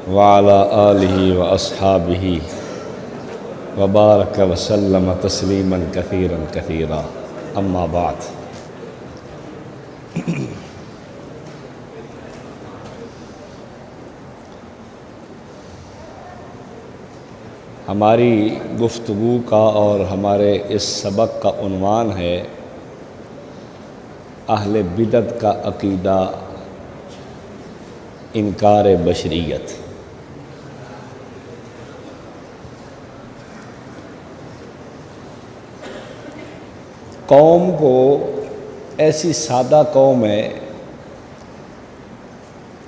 وعلى آله وأصحابه وبارك وسلم تسليما كثيرا كثيرا أما بعد ہماری گفتگو کا اور ہمارے اس سبق کا عنوان ہے اہل بدعت کا عقیدہ انکار بشریت۔ قوم کو ایسی سادہ قوم ہے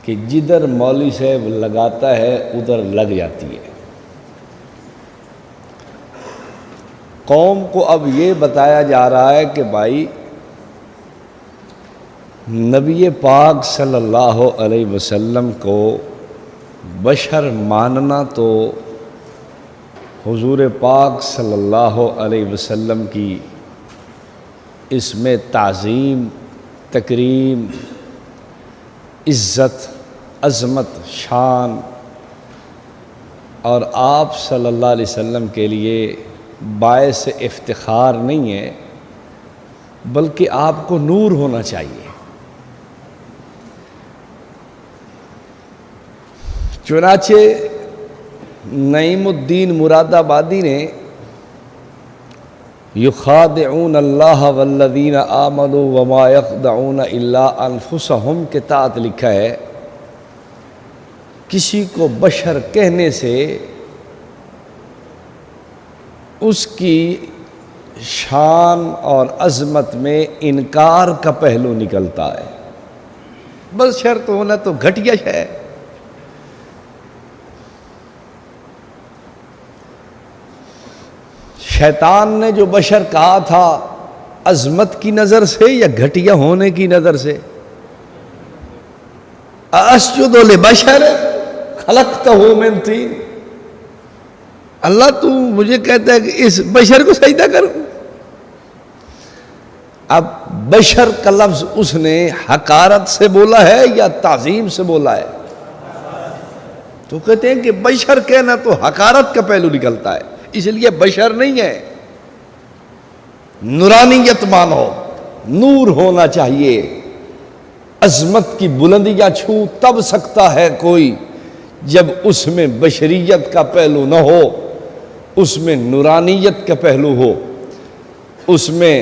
کہ جدھر مولوی صاحب لگاتا ہے ادھر لگ جاتی ہے۔ قوم کو اب یہ بتایا جا رہا ہے کہ بھائی نبی پاک صلی اللہ علیہ وسلم کو بشر ماننا تو حضور پاک صلی اللہ علیہ وسلم کی اس میں تعظیم، تکریم، عزت، عظمت، شان اور آپ صلی اللہ علیہ وسلم کے لیے باعث افتخار نہیں ہے بلکہ آپ کو نور ہونا چاہیے۔ چنانچہ نعیم الدین مراد آبادی نے یخادعون اللہ والذین آمنوا وما یخدعون الا انفسہم کے تحت لکھا ہے کسی کو بشر کہنے سے اس کی شان اور عظمت میں انکار کا پہلو نکلتا ہے۔ بشر تو ہونا تو گھٹیا ہے۔ شیطان نے جو بشر کہا تھا عظمت کی نظر سے یا گھٹیا ہونے کی نظر سے؟ اسجد لبشر خلقتہ من طین، اللہ تو مجھے کہتا ہے کہ اس بشر کو سجدہ کروں۔ اب بشر کا لفظ اس نے حقارت سے بولا ہے یا تعظیم سے بولا ہے؟ تو کہتے ہیں کہ بشر کہنا تو حقارت کا پہلو نکلتا ہے، اس لیے بشر نہیں ہے، نورانیت مانو، نور ہونا چاہیے۔ عظمت کی بلندیاں چھو تب سکتا ہے کوئی جب اس میں بشریت کا پہلو نہ ہو، اس میں نورانیت کا پہلو ہو، اس میں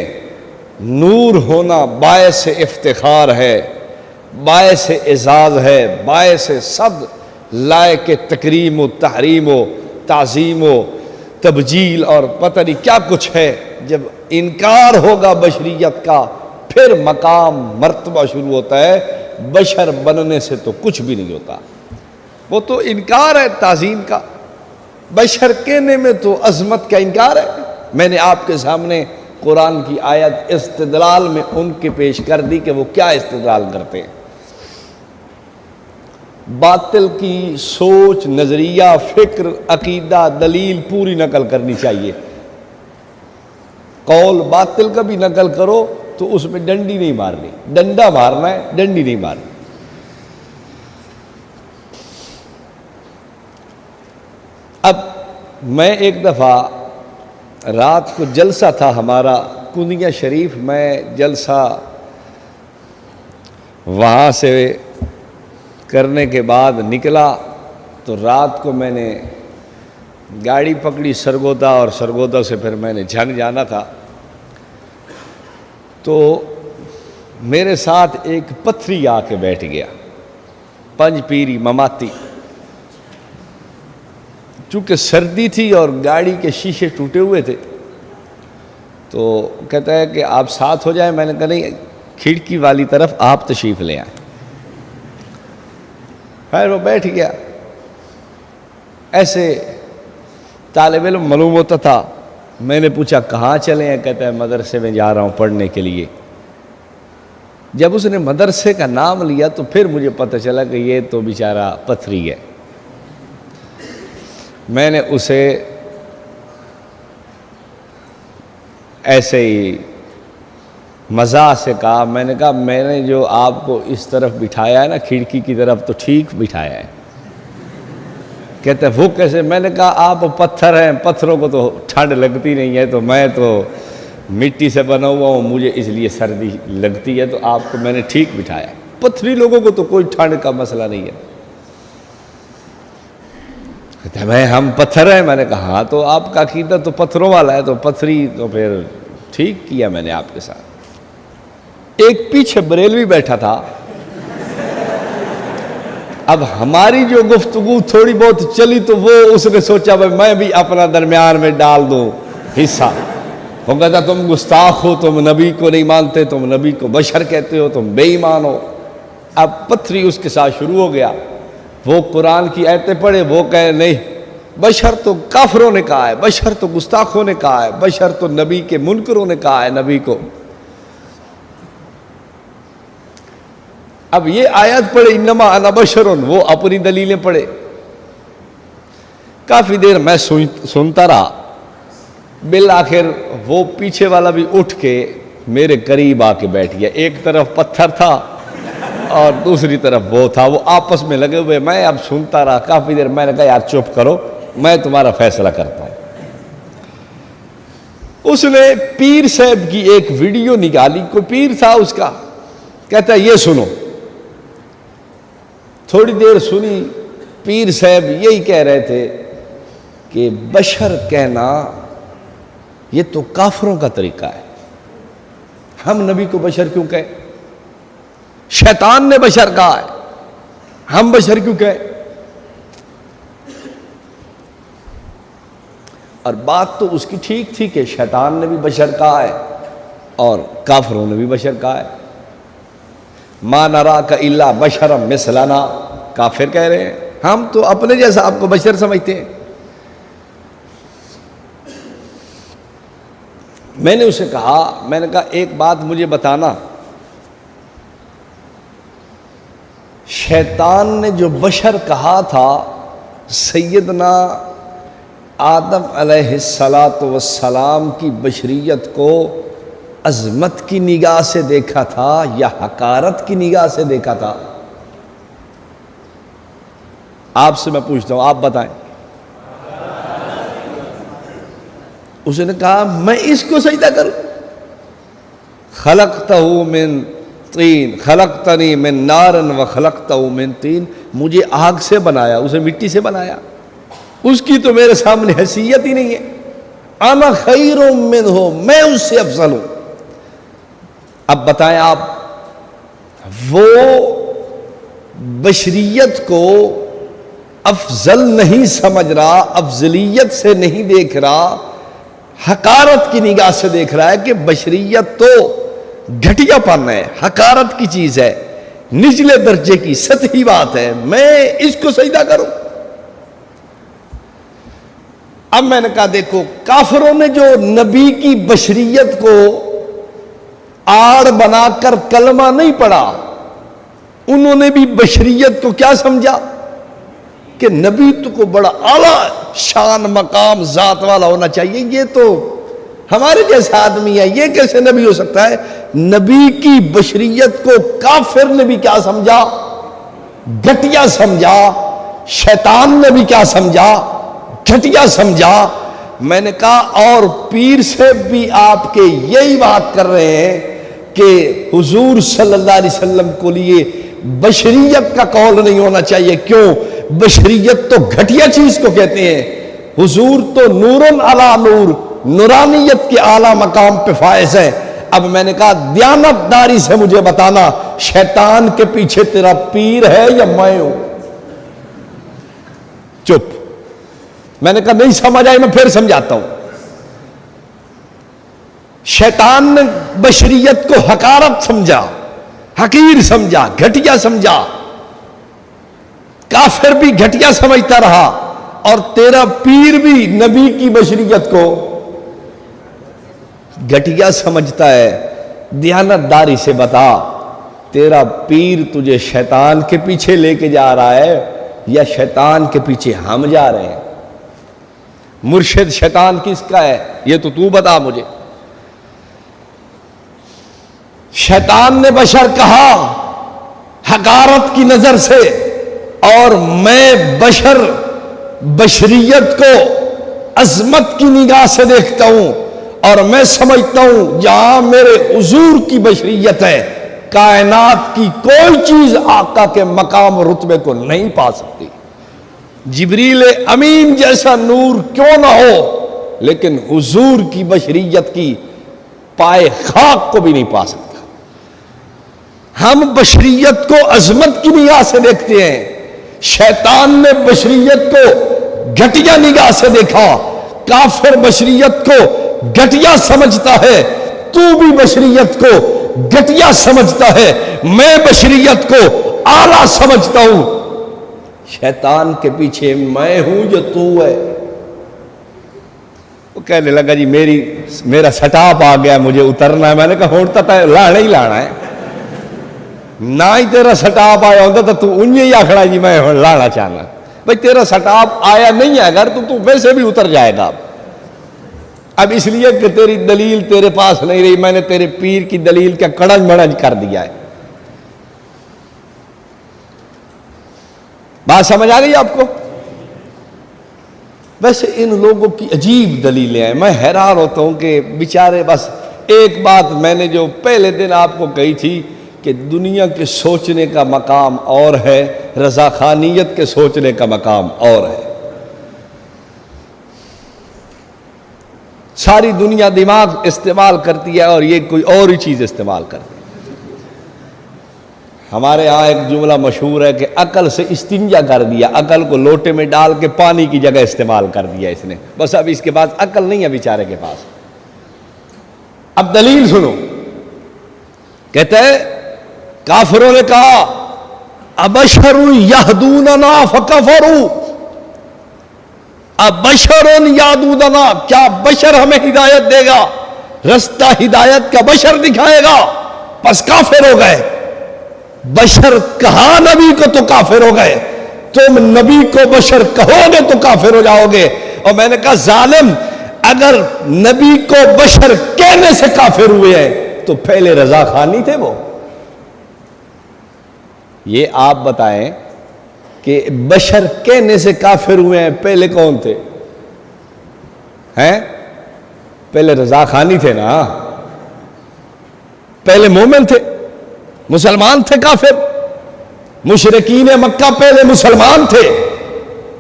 نور ہونا باعث افتخار ہے، باعث اعزاز ہے، باعث صد لائق تکریم و تحریم و تعظیم و تبجیل اور پتہ نہیں کیا کچھ ہے۔ جب انکار ہوگا بشریت کا پھر مقام مرتبہ شروع ہوتا ہے۔ بشر بننے سے تو کچھ بھی نہیں ہوتا، وہ تو انکار ہے تعظیم کا۔ بشر کہنے میں تو عظمت کا انکار ہے۔ میں نے آپ کے سامنے قرآن کی آیت استدلال میں ان کے پیش کر دی کہ وہ کیا استدلال کرتے ہیں۔ باطل کی سوچ، نظریہ، فکر، عقیدہ، دلیل پوری نقل کرنی چاہیے۔ قول باطل کا بھی نقل کرو تو اس میں ڈنڈی نہیں مارنی، ڈنڈا مارنا ہے، ڈنڈی نہیں مارنی۔ اب میں ایک دفعہ رات کو جلسہ تھا ہمارا کنیا شریف، میں جلسہ وہاں سے کرنے کے بعد نکلا تو رات کو میں نے گاڑی پکڑی سرگودا، اور سرگودا سے پھر میں نے جھنگ جانا تھا۔ تو میرے ساتھ ایک پتھری آ کے بیٹھ گیا، پنج پیری مماتی۔ چونکہ سردی تھی اور گاڑی کے شیشے ٹوٹے ہوئے تھے تو کہتا ہے کہ آپ ساتھ ہو جائیں۔ میں نے کہا نہیں، کھڑکی والی طرف آپ تشریف لے آئیں۔ خیر وہ بیٹھ گیا۔ ایسے طالب علم معلوم ہوتا تھا۔ میں نے پوچھا کہاں چلے ہیں؟ کہتا ہے مدرسے میں جا رہا ہوں پڑھنے کے لیے۔ جب اس نے مدرسے کا نام لیا تو پھر مجھے پتہ چلا کہ یہ تو بیچارہ پتھری ہے۔ میں نے اسے ایسے ہی مزاح سے کہا، میں نے کہا میں نے جو آپ کو اس طرف بٹھایا ہے نا کھڑکی کی طرف، تو ٹھیک بٹھایا ہے۔ کہتے ہیں وہ کیسے؟ میں نے کہا آپ پتھر ہیں، پتھروں کو تو ٹھنڈ لگتی نہیں ہے، تو میں تو مٹی سے بنا ہوا ہوں، مجھے اس لیے سردی لگتی ہے، تو آپ کو میں نے ٹھیک بٹھایا، پتھری لوگوں کو تو کوئی ٹھنڈ کا مسئلہ نہیں ہے۔ کہتے ہیں میں ہم پتھر ہیں، میں نے کہا ہاں تو آپ کا عقیدہ تو پتھروں والا ہے، تو پتھری تو پھر ٹھیک کیا میں نے آپ کے ساتھ۔ ایک پیچھے بریلوی بیٹھا تھا، اب ہماری جو گفتگو تھوڑی بہت چلی تو وہ اس نے سوچا بھائی میں بھی اپنا درمیان میں ڈال دوں حصہ، وہ کہتا تم گستاخ ہو، تم نبی کو نہیں مانتے، تم نبی کو بشر کہتے ہو، تم بے ایمان ہو۔ اب پتھری اس کے ساتھ شروع ہو گیا، وہ قرآن کی آیتیں پڑھے، وہ کہے نہیں بشر تو کافروں نے کہا ہے، بشر تو گستاخوں نے کہا ہے، بشر تو نبی کے منکروں نے کہا ہے نبی کو۔ اب یہ آیت پڑھے انما انا بشرن، وہ اپنی دلیلیں پڑھے۔ کافی دیر میں سنتا رہا، بالآخر وہ پیچھے والا بھی اٹھ کے میرے قریب آ کے بیٹھ گیا، ایک طرف پتھر تھا اور دوسری طرف وہ تھا، وہ آپس میں لگے ہوئے۔ میں اب سنتا رہا کافی دیر، میں نے کہا یار چپ کرو، میں تمہارا فیصلہ کرتا ہوں۔ اس نے پیر صاحب کی ایک ویڈیو نکالی، کوئی پیر تھا اس کا، کہتا ہے یہ سنو۔ تھوڑی دیر سنی، پیر صاحب یہی کہہ رہے تھے کہ بشر کہنا یہ تو کافروں کا طریقہ ہے، ہم نبی کو بشر کیوں کہیں؟ شیطان نے بشر کہا ہے، ہم بشر کیوں کہیں؟ اور بات تو اس کی ٹھیک تھی کہ شیطان نے بھی بشر کہا ہے اور کافروں نے بھی بشر کہا ہے۔ ما نراک الا بشرا مثلنا، کافر کہہ رہے ہیں، ہم تو اپنے جیسا آپ کو بشر سمجھتے ہیں۔ میں نے اسے کہا، میں نے کہا ایک بات مجھے بتانا، شیطان نے جو بشر کہا تھا سیدنا آدم علیہ السلام کی بشریت کو عظمت کی نگاہ سے دیکھا تھا یا حقارت کی نگاہ سے دیکھا تھا؟ آپ سے میں پوچھتا ہوں، آپ بتائیں۔ اس نے کہا میں اس کو سجدہ کروں؟ خلقتہ من طین خلقتنی من نار وخلقتہ من طین، مجھے آگ سے بنایا، اسے مٹی سے بنایا، اس کی تو میرے سامنے حیثیت ہی نہیں ہے۔ انا خیر منہ، میں اس سے افضل ہوں۔ اب بتائیں آپ، وہ بشریت کو افضل نہیں سمجھ رہا، افضلیت سے نہیں دیکھ رہا، حقارت کی نگاہ سے دیکھ رہا ہے کہ بشریت تو گھٹیا پن ہے، حقارت کی چیز ہے، نچلے درجے کی سطحی بات ہے، میں اس کو سجدہ کروں؟ اب میں نے کہا دیکھو، کافروں نے جو نبی کی بشریت کو آڑ بنا کر کلمہ نہیں پڑھا، انہوں نے بھی بشریت کو کیا سمجھا کہ نبی تو کو بڑا اعلیٰ شان مقام ذات والا ہونا چاہیے، یہ تو ہمارے جیسا آدمی ہے، یہ کیسے نبی ہو سکتا ہے؟ نبی کی بشریت کو کافر نے بھی کیا سمجھا؟ گھٹیا سمجھا۔ شیطان نے بھی کیا سمجھا؟ گھٹیا سمجھا۔ میں نے کہا اور پیر سے بھی آپ کے یہی بات کر رہے ہیں کہ حضور صلی اللہ علیہ وسلم کو لیے بشریت کا قول نہیں ہونا چاہیے۔ کیوں؟ بشریت تو گھٹیا چیز کو کہتے ہیں، حضور تو نورن علی نور، نورانیت کے اعلیٰ مقام پہ فائز ہے۔ اب میں نے کہا دیانت داری سے مجھے بتانا، شیطان کے پیچھے تیرا پیر ہے یا میں ہوں؟ چپ۔ میں نے کہا نہیں سمجھ آئی، میں پھر سمجھاتا ہوں۔ شیطان نے بشریت کو حقارت سمجھا، حقیر سمجھا، گھٹیا سمجھا، کافر بھی گھٹیا سمجھتا رہا، اور تیرا پیر بھی نبی کی بشریت کو گھٹیا سمجھتا ہے۔ دیانت داری سے بتا، تیرا پیر تجھے شیطان کے پیچھے لے کے جا رہا ہے یا شیطان کے پیچھے ہم جا رہے ہیں؟ مرشد شیطان کس کا ہے یہ تو بتا مجھے۔ شیطان نے بشر کہا حقارت کی نظر سے، اور میں بشر بشریت کو عظمت کی نگاہ سے دیکھتا ہوں اور میں سمجھتا ہوں جہاں میرے حضور کی بشریت ہے کائنات کی کوئی چیز آقا کے مقام و رتبے کو نہیں پا سکتی. جبریل امین جیسا نور کیوں نہ ہو لیکن حضور کی بشریت کی پائے خاک کو بھی نہیں پا سکتا. ہم بشریت کو عظمت کی نگاہ سے دیکھتے ہیں, شیطان نے بشریت کو گھٹیا نگاہ سے دیکھا. کافر بشریت کو گھٹیا سمجھتا ہے, تو بھی بشریت کو گھٹیا سمجھتا ہے, میں بشریت کو اعلیٰ سمجھتا ہوں. شیطان کے پیچھے میں ہوں جو تو ہے. وہ کہنے لگا جی میرا سٹاپ آ گیا, مجھے اترنا ہے. میں نے کہا ہوتا تھا لانا ہی لانا ہے, نہ ہی تیرا سٹاپ آیا ہوتا تو انہیں ہی آخنا جی میں لانا چاہنا. بھائی تیرا سٹاپ آیا نہیں ہے اگر تو ویسے بھی اتر جائے گا. اب اس لیے کہ تیری دلیل تیرے پاس نہیں رہی, میں نے تیرے پیر کی دلیل کا کڑج مڑج کر دیا ہے. بات سمجھ آ گئی آپ کو؟ ویسے ان لوگوں کی عجیب دلیلیں ہیں. میں حیران ہوتا ہوں کہ بیچارے. بس ایک بات میں نے جو پہلے دن آپ کو کہی تھی کہ دنیا کے سوچنے کا مقام اور ہے, رضاخانیت کے سوچنے کا مقام اور ہے. ساری دنیا دماغ استعمال کرتی ہے اور یہ کوئی اور ہی چیز استعمال کرتی ہے. ہمارے ہاں ایک جملہ مشہور ہے کہ عقل سے استنجا کر دیا, عقل کو لوٹے میں ڈال کے پانی کی جگہ استعمال کر دیا اس نے. بس اب اس کے بعد عقل نہیں ہے بیچارے کے پاس. اب دلیل سنو. کہتے ہیں کافروں نے کہا ابشر یہدوننا فکفروا, ابشر یہدوننا, کیا بشر ہمیں ہدایت دے گا, رستہ ہدایت کا بشر دکھائے گا, پس کافر ہو گئے. بشر کہا نبی کو تو کافر ہو گئے, تم نبی کو بشر کہو گے تو کافر ہو جاؤ گے. اور میں نے کہا ظالم, اگر نبی کو بشر کہنے سے کافر ہوئے ہیں تو پہلے رضا خانی تھے وہ. یہ آپ بتائیں کہ بشر کہنے سے کافر ہوئے ہیں, پہلے کون تھے؟ ہیں پہلے رضا خانی تھے نا, پہلے مومن تھے, مسلمان تھے. کافر مشرکین مکہ پہلے مسلمان تھے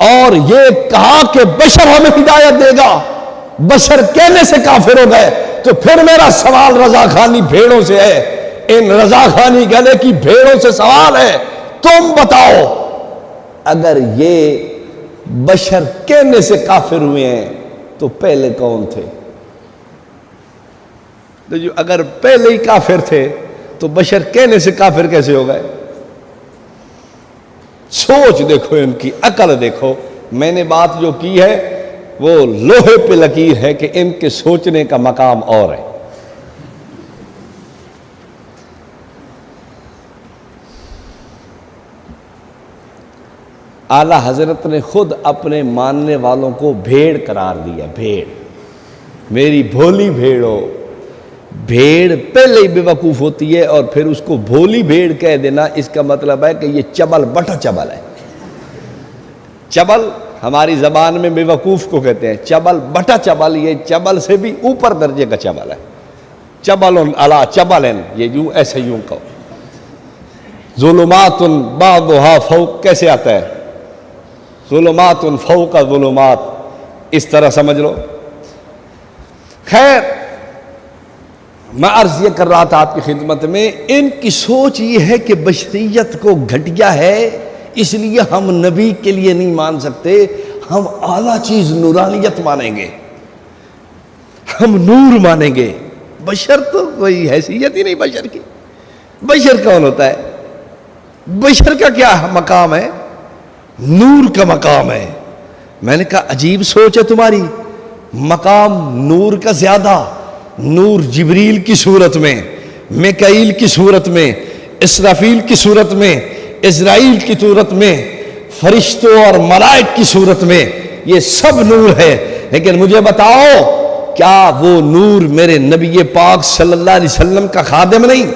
اور یہ کہا کہ بشر ہمیں ہدایت دے گا, بشر کہنے سے کافر ہو گئے. تو پھر میرا سوال رضا خانی بھیڑوں سے ہے, ان رضا خانی گلے کی بھیڑوں سے سوال ہے, تم بتاؤ اگر یہ بشر کہنے سے کافر ہوئے ہیں تو پہلے کون تھے؟ تو جو اگر پہلے ہی کافر تھے تو بشر کہنے سے کافر کیسے ہو گئے؟ سوچ دیکھو, ان کی عقل دیکھو. میں نے بات جو کی ہے وہ لوہے پہ لکیر ہے کہ ان کے سوچنے کا مقام اور ہے. اعلی حضرت نے خود اپنے ماننے والوں کو بھیڑ قرار دیا. بھیڑ, میری بھولی بھیڑو. بھیڑ پہلے ہی بے وقوف ہوتی ہے اور پھر اس کو بھولی بھیڑ کہہ دینا اس کا مطلب ہے کہ یہ چبل بٹا چبل ہے. چبل ہماری زبان میں بے وقوف کو کہتے ہیں, چبل بٹا چبل, یہ چبل سے بھی اوپر درجے کا چبل ہے. چبل علی چبل, یہ یوں ایسے یوں کہو. ظلمات بعضها فوق کیسے آتا ہے؟ ظلمات فوق ظلمات, اس طرح سمجھ لو. خیر, میں عرض یہ کر رہا تھا آپ کی خدمت میں, ان کی سوچ یہ ہے کہ بشریت کو گھٹیا ہے اس لیے ہم نبی کے لیے نہیں مان سکتے, ہم اعلیٰ چیز نورانیت مانیں گے, ہم نور مانیں گے. بشر تو کوئی حیثیت ہی نہیں بشر کی. بشر کون ہوتا ہے؟ بشر کا کیا مقام ہے؟ نور کا مقام ہے. میں نے کہا عجیب سوچ ہے تمہاری, مقام نور کا زیادہ. نور جبریل کی صورت میں, میکائیل کی صورت میں, اسرافیل کی صورت میں, اسرائیل کی صورت میں, فرشتوں اور ملائک کی صورت میں, یہ سب نور ہے. لیکن مجھے بتاؤ کیا وہ نور میرے نبی پاک صلی اللہ علیہ وسلم کا خادم نہیں,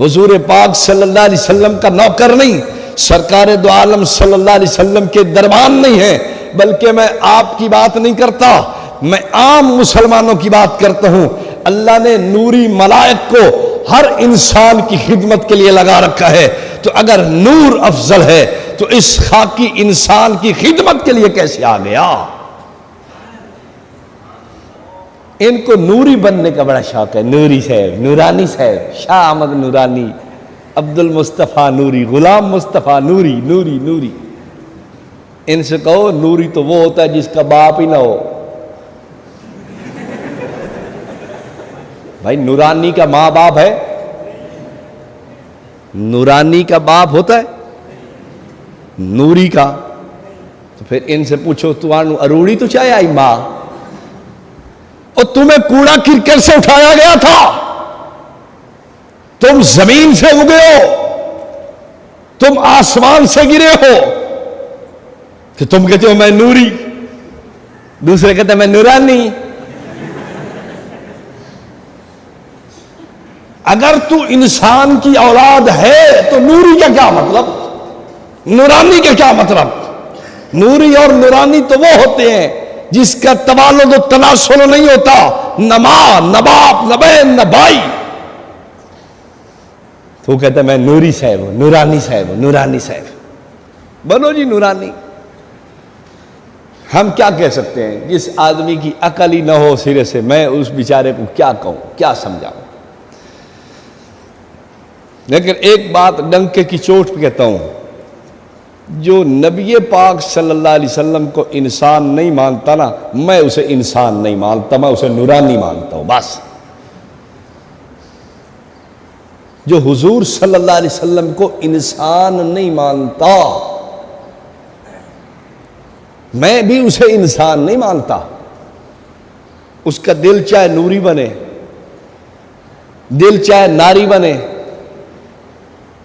حضور پاک صلی اللہ علیہ وسلم کا نوکر نہیں, سرکار دو عالم صلی اللہ علیہ وسلم کے دربان نہیں ہے؟ بلکہ میں آپ کی بات نہیں کرتا، میں عام مسلمانوں کی بات کرتا ہوں۔ اللہ نے نوری ملائک کو ہر انسان کی خدمت کے لیے لگا رکھا ہے، تو اگر نور افضل ہے تو اس خاکی انسان کی خدمت کے لیے کیسے آ گیا؟ ان کو نوری بننے کا بڑا شوق ہے، نوری صاحب، نورانی صاحب، شاہ احمد نورانی، عبد المصطفیٰ نوری، غلام مصطفیٰ نوری، نوری نوری۔ ان سے کہو نوری تو وہ ہوتا ہے جس کا باپ ہی نہ ہو۔ بھائی نورانی کا ماں باپ ہے؟ نورانی کا باپ ہوتا ہے نوری کا؟ تو پھر ان سے پوچھو تو اروڑی تو چاہے آئی ماں، اور تمہیں کوڑا کرکٹ سے اٹھایا گیا تھا، تم زمین سے اگے ہو، تم آسمان سے گرے ہو، کہ تم کہتے ہو میں نوری، دوسرے کہتے ہیں میں نورانی۔ اگر تو انسان کی اولاد ہے تو نوری کا کیا مطلب، نورانی کا کیا مطلب؟ نوری اور نورانی تو وہ ہوتے ہیں جس کا توالد و تناسل نہیں ہوتا، نہ ماں نہ باپ نہ بہن نہ بھائی، تو کہتا ہے میں نوری صاحب ہوں، نورانی صاحب ہوں، نورانی صاحب، بنو جی نورانی۔ ہم کیا کہہ سکتے ہیں جس آدمی کی عقل ہی نہ ہو سرے سے، میں اس بیچارے کو کیا کہوں، کیا سمجھاؤں؟ لیکن ایک بات ڈنکے کی چوٹ پہ کہتا ہوں، جو نبی پاک صلی اللہ علیہ وسلم کو انسان نہیں مانتا نا، میں اسے انسان نہیں مانتا، میں اسے نورانی مانتا ہوں بس۔ جو حضور صلی اللہ علیہ وسلم کو انسان نہیں مانتا، میں بھی اسے انسان نہیں مانتا۔ اس کا دل چاہے نوری بنے، دل چاہے ناری بنے،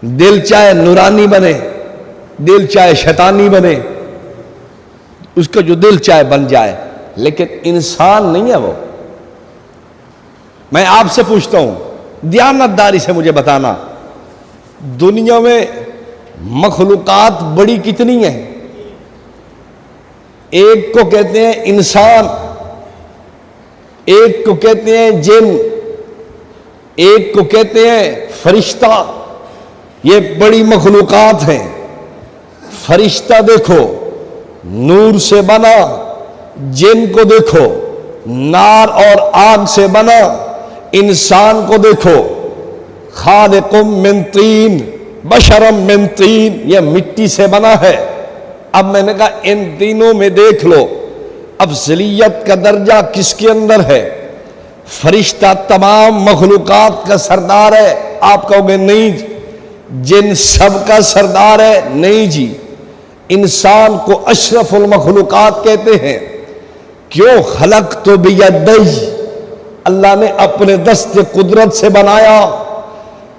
دل چاہے نورانی بنے، دل چاہے شیطانی بنے، اس کا جو دل چاہے بن جائے، لیکن انسان نہیں ہے وہ۔ میں آپ سے پوچھتا ہوں، دیانتداری سے مجھے بتانا، دنیا میں مخلوقات بڑی کتنی ہیں؟ ایک کو کہتے ہیں انسان، ایک کو کہتے ہیں جن، ایک کو کہتے ہیں فرشتہ، یہ بڑی مخلوقات ہیں۔ فرشتہ دیکھو نور سے بنا، جن کو دیکھو نار اور آگ سے بنا، انسان کو دیکھو خالقم من طین بشرم من طین، یہ مٹی سے بنا ہے۔ اب میں نے کہا ان تینوں میں دیکھ لو افضلیت کا درجہ کس کے اندر ہے؟ فرشتہ تمام مخلوقات کا سردار ہے، آپ کہو گے نہیں جن سب کا سردار ہے، نہیں جی، انسان کو اشرف المخلوقات کہتے ہیں۔ کیوں؟ خلقت بیدی، اللہ نے اپنے دست قدرت سے بنایا۔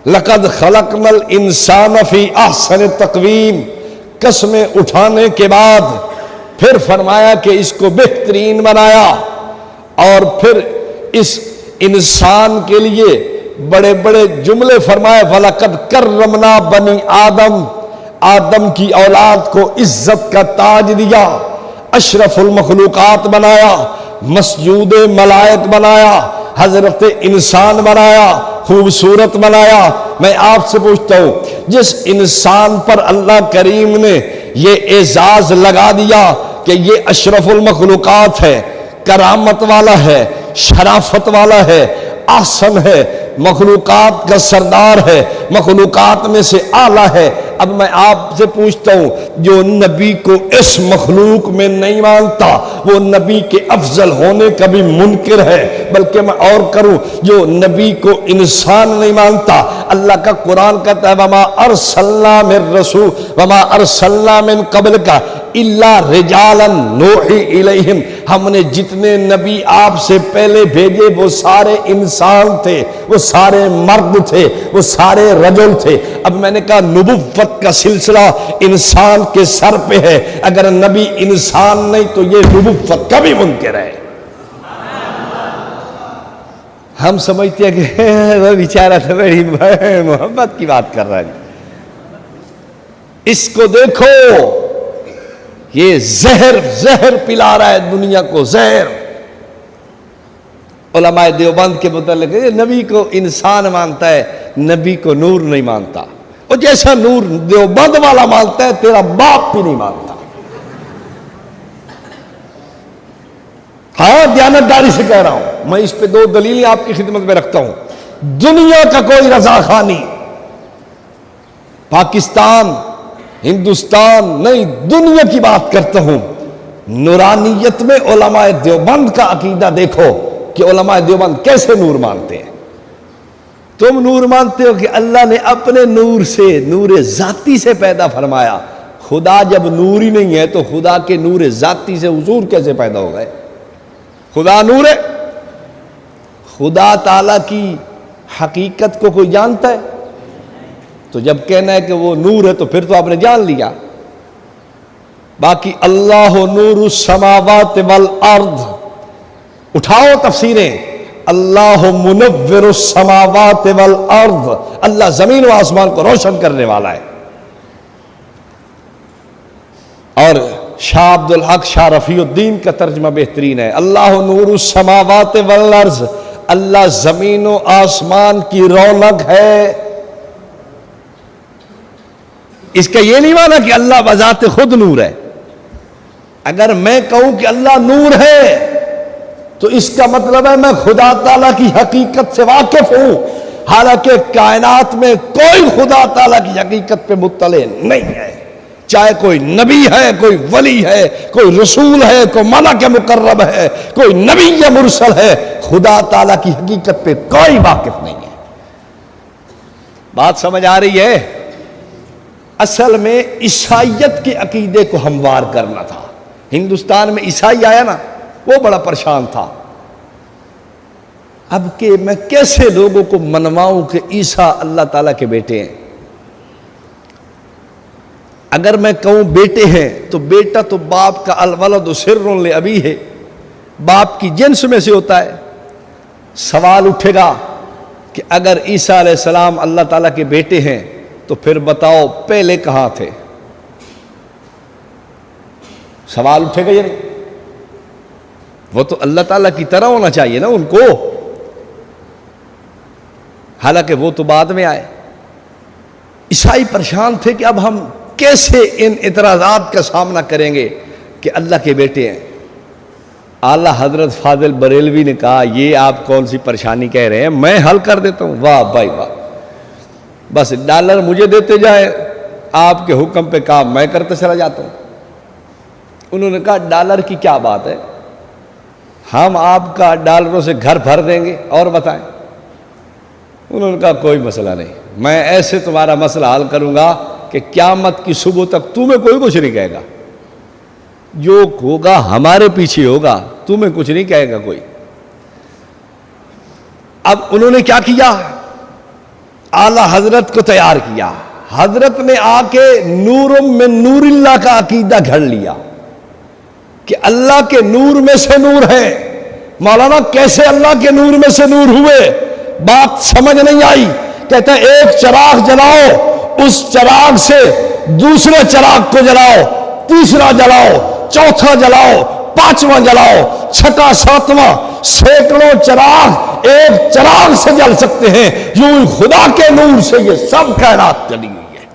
لقد خلقنا الانسان فی احسن تقویم، قسمیں اٹھانے کے بعد پھر فرمایا کہ اس کو بہترین بنایا، اور پھر اس انسان کے لیے بڑے بڑے جملے فرمائے، وَلَقَدْ كَرَّمْنَا بَنِي آدم، آدم کی اولاد کو عزت کا تاج دیا، اشرف المخلوقات بنایا، مسجود ملائک بنایا، حضرت انسان بنایا، خوبصورت بنایا۔ میں آپ سے پوچھتا ہوں، جس انسان پر اللہ کریم نے یہ اعزاز لگا دیا کہ یہ اشرف المخلوقات ہے، کرامت والا ہے، شرافت والا ہے، احسن ہے، مخلوقات کا سردار ہے، مخلوقات میں سے اعلیٰ ہے، اب میں آپ سے پوچھتا ہوں جو نبی کو اس مخلوق میں نہیں مانتا وہ نبی کے افضل ہونے کا بھی منکر ہے۔ بلکہ میں اور کروں، جو نبی کو انسان نہیں مانتا، اللہ کا قرآن کہتا ہے وَمَا أَرْسَلْنَا مِن رَّسُولٍ وَمَا أَرْسَلْنَا مِن قَبْلِكَ إِلَّا رِجَالًا نُوحِي إِلَيْهِمْ، ہم نے جتنے نبی آپ سے پہلے بھیجے وہ سارے انسان تھے، وہ سارے مرد تھے، وہ سارے رجل تھے۔ اب میں نے کہا نبوت کا سلسلہ انسان کے سر پہ ہے، اگر نبی انسان نہیں تو یہ نبوت کا بھی منکر ہے۔ ہم سمجھتے ہیں کہ وہ بیچارہ تو بڑی محبت کی بات کر رہا ہے۔ اس کو دیکھو یہ زہر پلا رہا ہے دنیا کو، زہر۔ علماء دیوبند کے متعلق یہ نبی کو انسان مانتا ہے، نبی کو نور نہیں مانتا، اور جیسا نور دیوبند والا مانتا ہے تیرا باپ بھی نہیں مانتا۔ ہاں دیانتداری سے کہہ رہا ہوں، میں اس پہ 2 دلیلیں آپ کی خدمت میں رکھتا ہوں۔ دنیا کا کوئی رضا خان نہیں، پاکستان ہندوستان نہیں، دنیا کی بات کرتا ہوں۔ نورانیت میں علماء دیوبند کا عقیدہ دیکھو کہ علماء دیوبند کیسے نور مانتے ہیں۔ تم نور مانتے ہو کہ اللہ نے اپنے نور سے، نور ذاتی سے پیدا فرمایا۔ خدا جب نور ہی نہیں ہے تو خدا کے نور ذاتی سے حضور کیسے پیدا ہو گئے؟ خدا نور ہے۔ خدا تعالیٰ کی حقیقت کو کوئی جانتا ہے؟ تو جب کہنا ہے کہ وہ نور ہے تو پھر تو آپ نے جان لیا۔ باقی اللہ نور السماوات والارض، اٹھاؤ تفسیریں، اللہ منور السماوات والارض، اللہ زمین و آسمان کو روشن کرنے والا ہے۔ اور شاہ عبد الحق شاہ رفیع الدین کا ترجمہ بہترین ہے، اللہ نور السماوات والارض، اللہ زمین و آسمان کی رونق ہے۔ اس کا یہ نہیں مانا کہ اللہ بذات خود نور ہے۔ اگر میں کہوں کہ اللہ نور ہے تو اس کا مطلب ہے میں خدا تعالیٰ کی حقیقت سے واقف ہوں، حالانکہ کائنات میں کوئی خدا تعالیٰ کی حقیقت پہ مطلع نہیں ہے، چاہے کوئی نبی ہے، کوئی ولی ہے، کوئی رسول ہے، کوئی ملک مقرب ہے، کوئی نبی یا مرسل ہے، خدا تعالیٰ کی حقیقت پہ کوئی واقف نہیں ہے۔ بات سمجھ آ رہی ہے؟ اصل میں عیسائیت کے عقیدے کو ہموار کرنا تھا۔ ہندوستان میں عیسائی آیا نا، وہ بڑا پریشان تھا۔ اب کہ میں کیسے لوگوں کو منواؤں کہ عیسیٰ اللہ تعالیٰ کے بیٹے ہیں؟ اگر میں کہوں بیٹے ہیں تو بیٹا تو باپ کا الولد سر لابیہ ہے، باپ کی جنس میں سے ہوتا ہے۔ سوال اٹھے گا کہ اگر عیسیٰ علیہ السلام اللہ تعالیٰ کے بیٹے ہیں تو پھر بتاؤ پہلے کہاں تھے؟ سوال اٹھے گا یا نہیں؟ وہ تو اللہ تعالیٰ کی طرح ہونا چاہیے نا ان کو، حالانکہ وہ تو بعد میں آئے۔ عیسائی پریشان تھے کہ اب ہم کیسے ان اعتراضات کا سامنا کریں گے کہ اللہ کے بیٹے ہیں۔ اعلیٰ حضرت فاضل بریلوی نے کہا یہ آپ کون سی پریشانی کہہ رہے ہیں، میں حل کر دیتا ہوں۔ واہ بھائی واہ، بس ڈالر مجھے دیتے جائے، آپ کے حکم پہ کام میں کرتے چلا جاتا ہوں۔ انہوں نے کہا ڈالر کی کیا بات ہے، ہم آپ کا ڈالروں سے گھر بھر دیں گے، اور بتائیں۔ انہوں نے کہا کوئی مسئلہ نہیں، میں ایسے تمہارا مسئلہ حل کروں گا کہ قیامت کی صبح تک تمہیں کوئی کچھ نہیں کہے گا، جو ہوگا ہمارے پیچھے ہوگا، تمہیں کچھ نہیں کہے گا کوئی۔ اب انہوں نے کیا کیا؟ اعلیٰ حضرت کو تیار کیا۔ حضرت نے آ کے نور من نور اللہ کا عقیدہ گھڑ لیا کہ اللہ کے نور میں سے نور ہے۔ مولانا کیسے اللہ کے نور میں سے نور ہوئے؟ بات سمجھ نہیں آئی۔ کہتا ہے ایک چراغ جلاؤ، اس چراغ سے دوسرے چراغ کو جلاؤ، تیسرا جلاؤ، چوتھا جلاؤ، پانچواں جلاؤ، چھٹا، ساتواں، سینکڑوں چراغ ایک چراغ سے جل سکتے ہیں۔ یوں خدا کے نور سے یہ سب کائنات چلی ہوئی ہے۔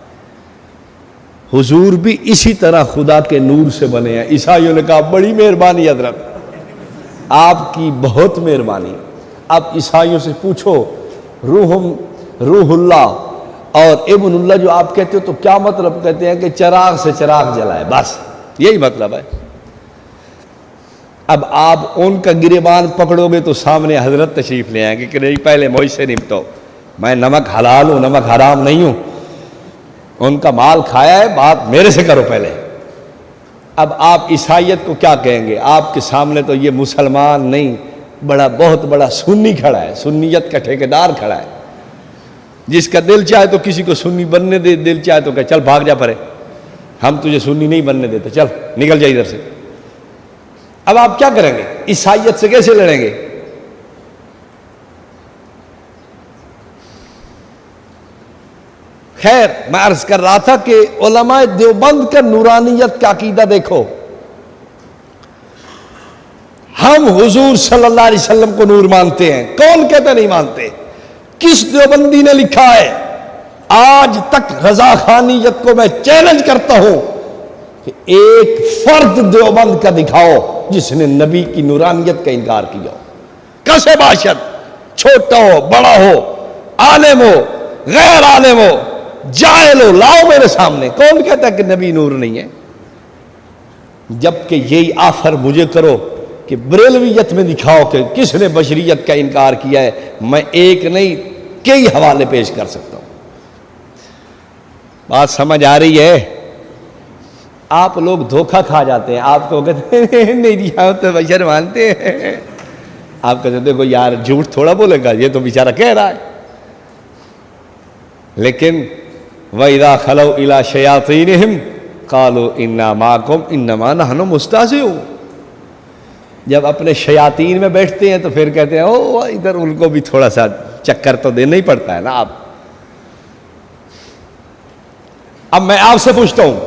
حضور بھی اسی طرح خدا کے نور سے بنے ہیں۔ عیسائیوں نے کہا بڑی مہربانی حضرت، آپ کی بہت مہربانی۔ اب عیسائیوں سے پوچھو روح اللہ اور ابن اللہ جو آپ کہتے ہو تو کیا مطلب؟ کہتے ہیں کہ چراغ سے چراغ جلائے، بس یہی مطلب ہے۔ اب آپ ان کا گریبان پکڑو گے تو سامنے حضرت تشریف لے آئیں گے کہ نہیں پہلے مجھ سے نمٹو، میں نمک حلال ہوں، نمک حرام نہیں ہوں، ان کا مال کھایا ہے، بات میرے سے کرو پہلے۔ اب آپ عیسائیت کو کیا کہیں گے؟ آپ کے سامنے تو یہ مسلمان نہیں، بہت بڑا سنی کھڑا ہے، سنیت کا ٹھیکیدار کھڑا ہے، جس کا دل چاہے تو کسی کو سنی بننے دے، دل چاہے تو کہ چل بھاگ جا پرے، ہم تجھے سنی نہیں بننے دیتے، چل نکل جا ادھر سے۔ اب آپ کیا کریں گے؟ عیسائیت سے کیسے لڑیں گے؟ خیر میں عرض کر رہا تھا کہ علماء دیوبند کا نورانیت کا عقیدہ دیکھو. ہم حضور صلی اللہ علیہ وسلم کو نور مانتے ہیں. کون کہتا نہیں مانتے؟ کس دیوبندی نے لکھا ہے؟ آج تک رضا خانیت کو میں چیلنج کرتا ہوں کہ ایک فرد دیوبند کا دکھاؤ جس نے نبی کی نورانیت کا انکار کیا ہو. کسے باشد، چھوٹا ہو بڑا ہو، عالم ہو غیر عالم ہو، جاہل ہو، لاؤ میرے سامنے. کون کہتا ہے کہ نبی نور نہیں ہے؟ جبکہ یہی آفر مجھے کرو کہ بریلویت میں دکھاؤ کہ کس نے بشریت کا انکار کیا ہے، میں ایک نہیں کئی حوالے پیش کر سکتا ہوں. بات سمجھ آ رہی ہے؟ آپ لوگ دھوکہ کھا جاتے ہیں. آپ کو کہتے ہیں نہیں جی ہم تو بشر مانتے ہیں. آپ کہتے ہیں دیکھو یار جھوٹ تھوڑا بولے گا، یہ تو بیچارہ کہہ رہا ہے. لیکن وَإِذَا خَلَوْا إِلَىٰ شَيَاطِينِهِمْ قَالُوا إِنَّا مَعَكُمْ إِنَّمَا نَحْنُ مُسْتَهْزِئُونَ. جب اپنے شیاطین میں بیٹھتے ہیں تو پھر کہتے ہیں او ادھر ان کو بھی تھوڑا سا چکر تو دینا ہی پڑتا ہے نا. آپ اب میں آپ سے پوچھتا ہوں،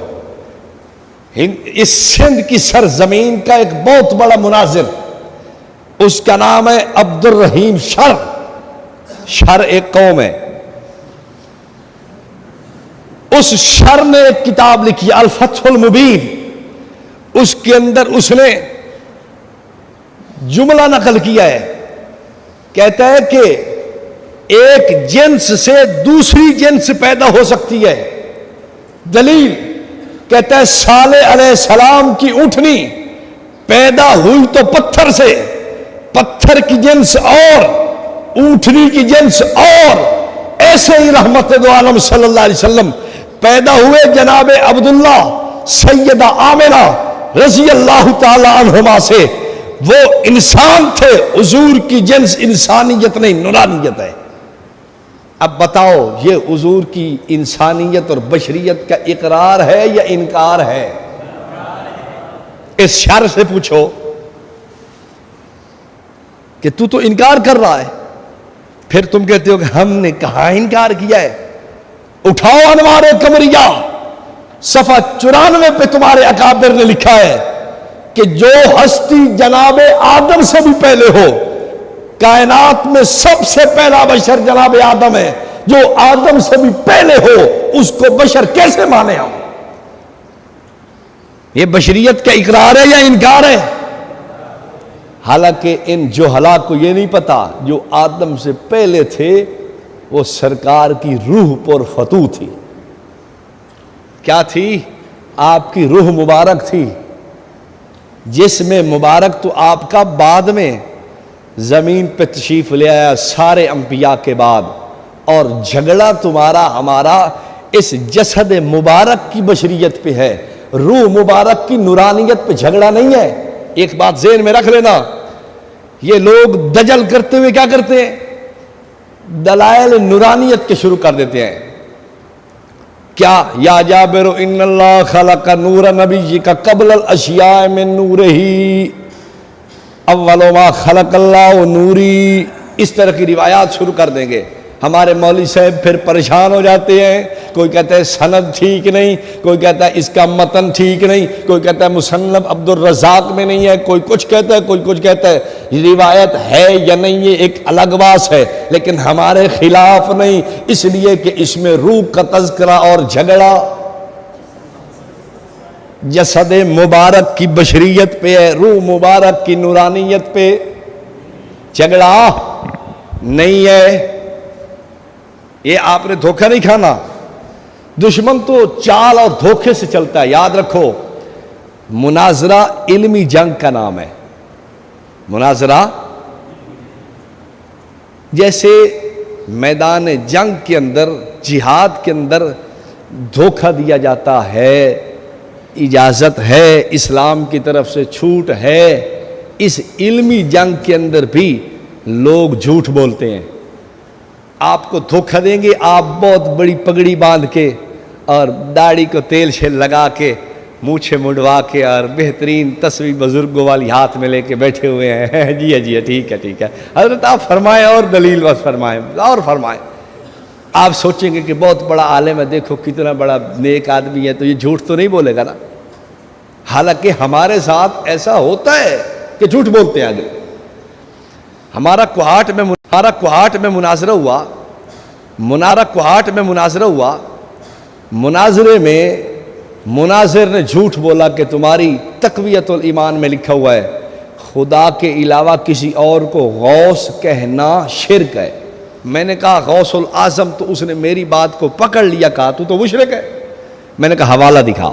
اس سندھ کی سرزمین کا ایک بہت بڑا مناظر، اس کا نام ہے عبد الرحیم شر. شر ایک قوم ہے. اس شر نے ایک کتاب لکھی الفتح المبین. اس کے اندر اس نے جملہ نقل کیا ہے، کہتا ہے کہ ایک جنس سے دوسری جنس پیدا ہو سکتی ہے. دلیل کہتا ہے صالح علیہ السلام کی اونٹنی پیدا ہوئی تو پتھر سے، پتھر کی جنس اور اونٹنی کی جنس اور. ایسے ہی رحمت دو عالم صلی اللہ علیہ وسلم پیدا ہوئے جناب عبداللہ سیدہ آمنہ رضی اللہ تعالی عنہما سے. وہ انسان تھے، حضور کی جنس انسانیت نہیں نورانیت ہے. اب بتاؤ یہ حضور کی انسانیت اور بشریت کا اقرار ہے یا انکار ہے؟ اس شر سے پوچھو کہ تو انکار کر رہا ہے. پھر تم کہتے ہو کہ ہم نے کہاں انکار کیا ہے. اٹھاؤ انوار قمریہ صفحہ 94 پہ تمہارے اکابر نے لکھا ہے کہ جو ہستی جناب آدم سے بھی پہلے ہو، کائنات میں سب سے پہلا بشر جناب آدم ہے، جو آدم سے بھی پہلے ہو اس کو بشر کیسے مانے ہم؟ یہ بشریت کا اقرار ہے یا انکار ہے؟ حالانکہ ان جہلا کو یہ نہیں پتا جو آدم سے پہلے تھے وہ سرکار کی روح پر فتو تھی. کیا تھی؟ آپ کی روح مبارک تھی. جسم مبارک تو آپ کا بعد میں زمین پہ تشریف لے آیا سارے انبیاء کے بعد. اور جھگڑا تمہارا ہمارا اس جسد مبارک کی بشریت پہ ہے، روح مبارک کی نورانیت پہ جھگڑا نہیں ہے. ایک بات ذہن میں رکھ لینا، یہ لوگ دجل کرتے ہوئے کیا کرتے ہیں؟ دلائل نورانیت کے شروع کر دیتے ہیں. کیا یا جابر ان اللہ خلق نور نبی کا قبل الاشیاء من نورہ اول ما خلق اللہ نوری. اس طرح کی روایات شروع کر دیں گے. ہمارے مولوی صاحب پھر پریشان ہو جاتے ہیں. کوئی کہتا ہے سند ٹھیک نہیں، کوئی کہتا ہے اس کا متن ٹھیک نہیں، کوئی کہتا ہے مصنف عبد الرزاق میں نہیں ہے، کوئی کچھ کہتا ہے، کوئی کچھ کہتا ہے. روایت ہے یا نہیں یہ ایک الگ بات ہے، لیکن ہمارے خلاف نہیں، اس لیے کہ اس میں روح کا تذکرہ اور جھگڑا جسد مبارک کی بشریت پہ ہے، روح مبارک کی نورانیت پہ جھگڑا نہیں ہے. یہ آپ نے دھوکہ نہیں کھانا. دشمن تو چال اور دھوکے سے چلتا ہے. یاد رکھو مناظرہ علمی جنگ کا نام ہے. مناظرہ جیسے میدان جنگ کے اندر، جہاد کے اندر دھوکہ دیا جاتا ہے، اجازت ہے، اسلام کی طرف سے چھوٹ ہے. اس علمی جنگ کے اندر بھی لوگ جھوٹ بولتے ہیں. آپ کو دھوکہ دیں گے. آپ بہت بڑی پگڑی باندھ کے اور داڑھی کو تیل سے لگا کے، مونچھے منڈوا کے اور بہترین تصویر بزرگوں والی ہاتھ میں لے کے بیٹھے ہوئے ہیں. جی ٹھیک ہے ٹھیک ہے حضرت آپ فرمائیں اور دلیل بس فرمائیں اور فرمائیں. آپ سوچیں گے کہ بہت بڑا عالم ہے، دیکھو کتنا بڑا نیک آدمی ہے، تو یہ جھوٹ تو نہیں بولے گا نا. حالانکہ ہمارے ساتھ ایسا ہوتا ہے کہ جھوٹ بولتے ہیں آگے. ہمارا کوہاٹ میں مناظرہ ہوا. مناظرے میں مناظر نے جھوٹ بولا کہ تمہاری تقویت الایمان میں لکھا ہوا ہے خدا کے علاوہ کسی اور کو غوث کہنا شرک ہے. میں نے کہا غوث الاعظم، تو اس نے میری بات کو پکڑ لیا، کہا تو مشرک ہے. میں نے کہا حوالہ دکھا.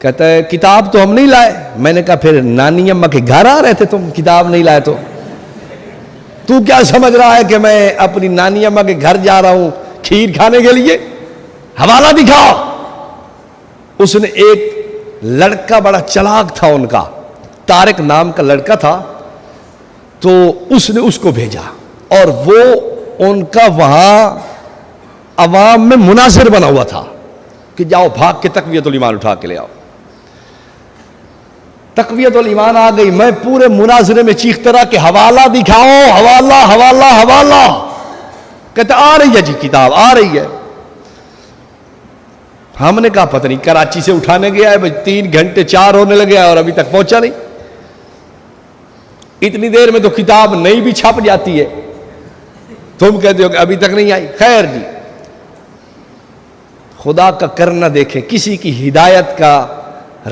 کہتا ہے کتاب تو ہم نہیں لائے. میں نے کہا پھر نانی اماں کے گھر آ رہے تھے تم، کتاب نہیں لائے تو کیا سمجھ رہا ہے کہ میں اپنی نانی اماں کے گھر جا رہا ہوں کھیر کھانے کے لیے؟ حوالہ دکھا. اس نے ایک لڑکا بڑا چلاک تھا، ان کا طارق نام کا لڑکا تھا، تو اس نے اس کو بھیجا اور وہ ان کا وہاں عوام میں مناظر بنا ہوا تھا کہ جاؤ بھاگ کے تقویت الایمان اٹھا کے لے آؤ. تقویت الایمان آ گئی. میں پورے مناظرے میں چیختا رہا کہ حوالہ دکھاؤ، حوالہ حوالہ حوالہ. کہتے آ رہی ہے جی کتاب آ رہی ہے. ہم نے کہا پتہ نہیں کراچی سے اٹھانے گیا ہے، 3 گھنٹے 4 ہونے لگے اور ابھی تک پہنچا نہیں. اتنی دیر میں تو کتاب نئی بھی چھپ جاتی ہے، تم کہتے ہو کہ ابھی تک نہیں آئی. خیر جی، خدا کا کرنا دیکھیں. کسی کی ہدایت کا